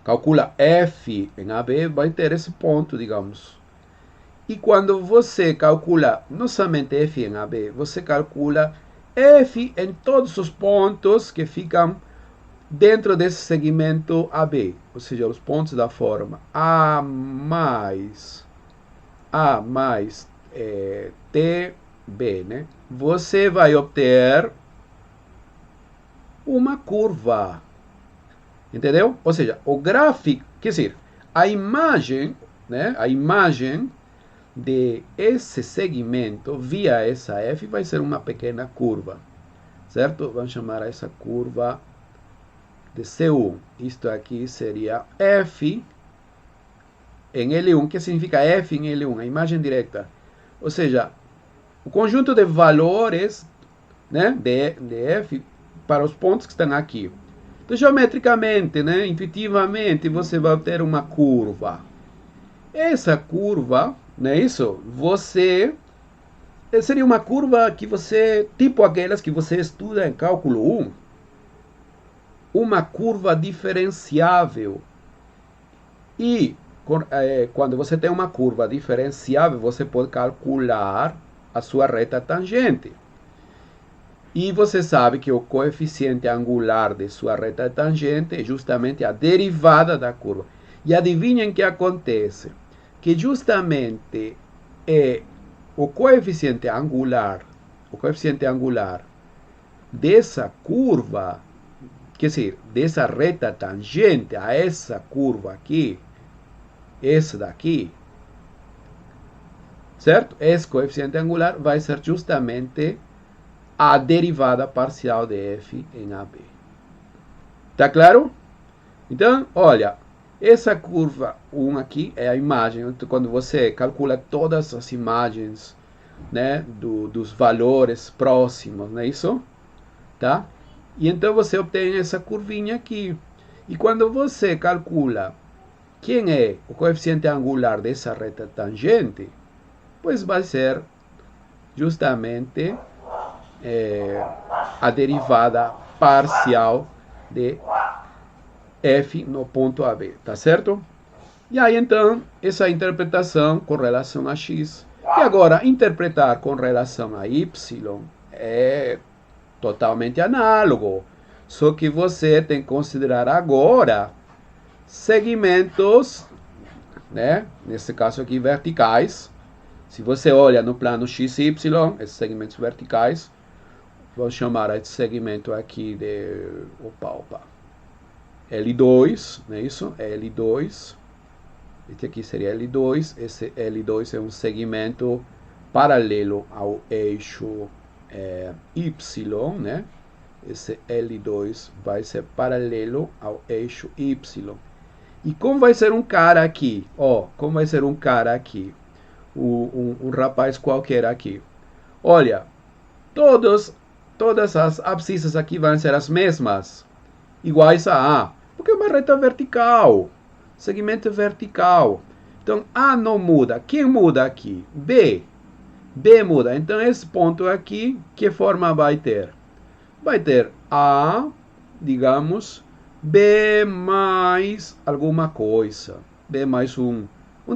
calcula f em AB, vai ter esse ponto, digamos. E quando você calcula não somente f em AB, você calcula f em todos os pontos que ficam dentro desse segmento AB, ou seja, os pontos da forma A mais TB, né? Você vai obter uma curva, entendeu? Ou seja, o gráfico, quer dizer, a imagem, né? A imagem de esse segmento via essa F vai ser uma pequena curva, certo? Vamos chamar essa curva de C1. Isto aqui seria F em L1, que significa F em L1, a imagem direta. Ou seja, o conjunto de valores, né, de F para os pontos que estão aqui. Então, geometricamente, né, intuitivamente, você vai ter uma curva. Essa curva, não é isso? Seria uma curva que você, tipo aquelas que você estuda em cálculo 1, uma curva diferenciável. E quando você tem uma curva diferenciável, você pode calcular a sua reta tangente. E você sabe que o coeficiente angular de sua reta tangente é justamente a derivada da curva. E adivinhem o que acontece? Que justamente o coeficiente angular dessa curva, quer dizer, dessa reta tangente a essa curva aqui, esse daqui, certo? Esse coeficiente angular vai ser justamente a derivada parcial de f em AB. Tá claro? Então, olha, essa curva 1 aqui é a imagem. Então, quando você calcula todas as imagens, né, dos valores próximos, não é isso? Tá? E então você obtém essa curvinha aqui. E quando você calcula quem é o coeficiente angular dessa reta tangente, pois vai ser justamente a derivada parcial de f no ponto AB, tá certo? E aí então, essa interpretação com relação a x. E agora, interpretar com relação a y é totalmente análogo. Só que você tem que considerar agora segmentos, né? Nesse caso aqui, verticais. Se você olha no plano XY, esses segmentos verticais, vou chamar esse segmento aqui de L2, não é isso? L2. Este aqui seria L2. Esse L2 é um segmento paralelo ao eixo Y, né? Esse L2 vai ser paralelo ao eixo Y. E como vai ser um cara aqui? Como vai ser um cara aqui? Um rapaz qualquer aqui. Olha, todas as abscissas aqui vão ser as mesmas, iguais a A, porque é uma reta vertical, segmento vertical. Então, A não muda. Quem muda aqui? B. B muda. Então, esse ponto aqui, que forma vai ter? Vai ter A, digamos, B mais alguma coisa. B mais um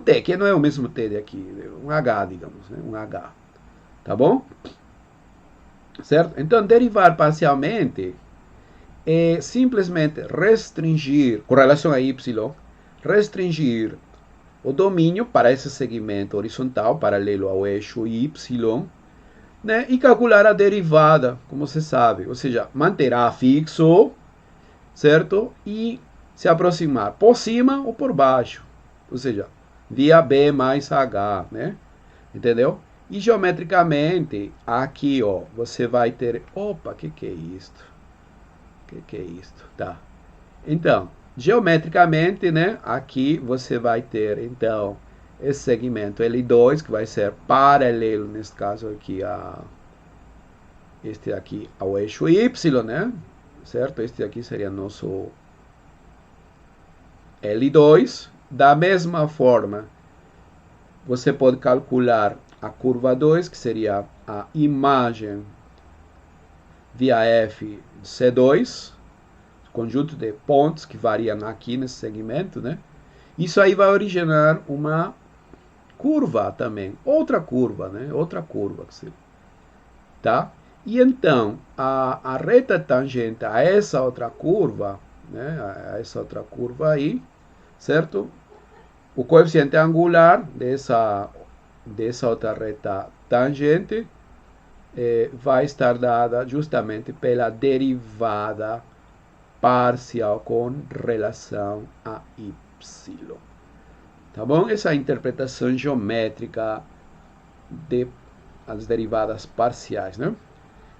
T, que não é o mesmo T de aqui, um H, digamos, né? Um H. Tá bom? Certo? Então, derivar parcialmente é simplesmente restringir, com relação a y, restringir o domínio para esse segmento horizontal, paralelo ao eixo y, né? E calcular a derivada, como você sabe. Ou seja, manter A fixo, certo? E se aproximar por cima ou por baixo. Ou seja, via B mais H, né? Entendeu? E geometricamente, aqui, você vai ter... Opa, que é isto? Que é isto? Tá. Então, geometricamente, né? Aqui você vai ter, então, esse segmento L2, que vai ser paralelo, nesse caso aqui, este aqui ao eixo Y, né? Certo? Este aqui seria nosso L2. Da mesma forma, você pode calcular a curva 2, que seria a imagem via F de C2, conjunto de pontos que variam aqui nesse segmento, né? Isso aí vai originar uma curva também, outra curva, né? Outra curva, tá? E então, a reta tangente a essa outra curva, né? A essa outra curva aí, certo? O coeficiente angular dessa outra reta tangente vai estar dada justamente pela derivada parcial com relação a y. Tá bom? Essa é a interpretação geométrica das derivadas parciais, né?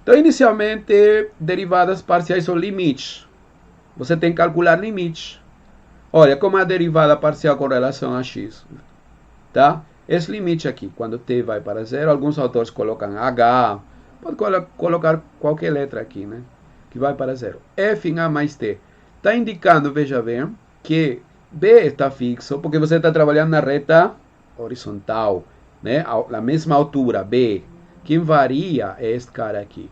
Então, inicialmente, derivadas parciais são limites. Você tem que calcular limites. Olha, como é a derivada parcial com relação a x, tá? Esse limite aqui, quando t vai para zero, alguns autores colocam h, pode colocar qualquer letra aqui, né? Que vai para zero. F em a mais t. Está indicando, veja bem, que b está fixo, porque você está trabalhando na reta horizontal, né? Na mesma altura, b. Quem varia é este cara aqui.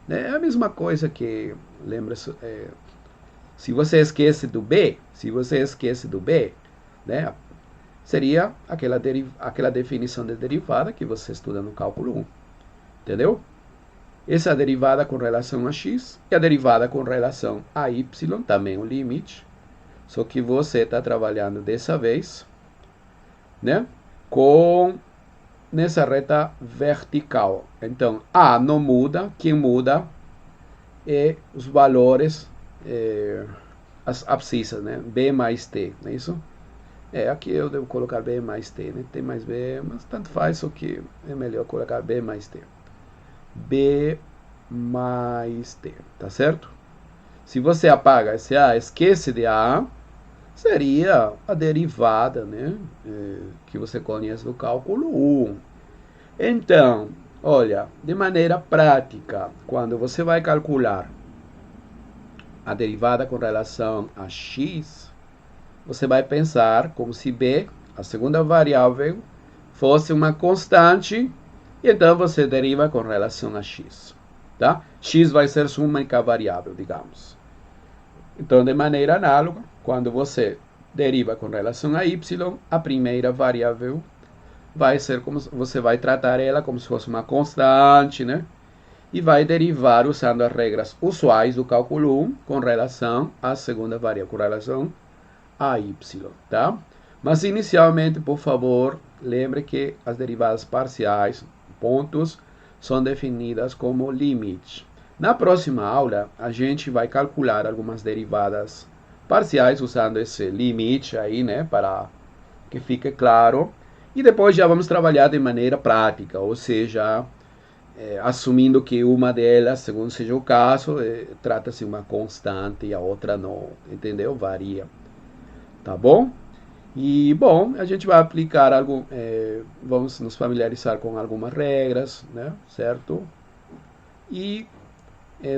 É a mesma coisa que, lembra-se, se você esquece do B, né? seria aquela definição de derivada que você estuda no cálculo 1. Entendeu? Essa é a derivada com relação a x e a derivada com relação a y, também o limite. Só que você está trabalhando dessa vez, né, nessa reta vertical. Então, A não muda, quem muda é os valores, as abscissas, né, B mais T, não é isso? Aqui eu devo colocar B mais T, né, T mais B, mas tanto faz, só que é melhor colocar B mais T. B mais T, tá certo? Se você apaga esse A, esquece de A, seria a derivada, né, que você conhece do cálculo 1. Então, olha, de maneira prática, quando você vai calcular a derivada com relação a x, você vai pensar como se B, a segunda variável, fosse uma constante, e então você deriva com relação a x. Tá? X vai ser sua única variável, digamos. Então, de maneira análoga, quando você deriva com relação a y, a primeira variável vai ser como você vai tratar ela como se fosse uma constante, né? E vai derivar usando as regras usuais do cálculo 1 com relação à segunda variável, com relação a y, tá? Mas inicialmente, por favor, lembre que as derivadas parciais, pontos, são definidas como limite. Na próxima aula, a gente vai calcular algumas derivadas parciais usando esse limite aí, né, para que fique claro. E depois já vamos trabalhar de maneira prática, ou seja, assumindo que uma delas, segundo seja o caso, trata-se uma constante e a outra não, entendeu? Varia, tá bom? E, bom, a gente vai aplicar algo, vamos nos familiarizar com algumas regras, né, certo? E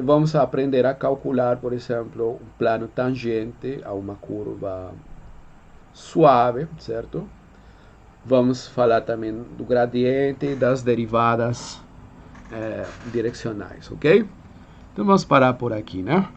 vamos aprender a calcular, por exemplo, um plano tangente a uma curva suave, certo? Vamos falar também do gradiente e das derivadas direcionais, ok? Então vamos parar por aqui, né?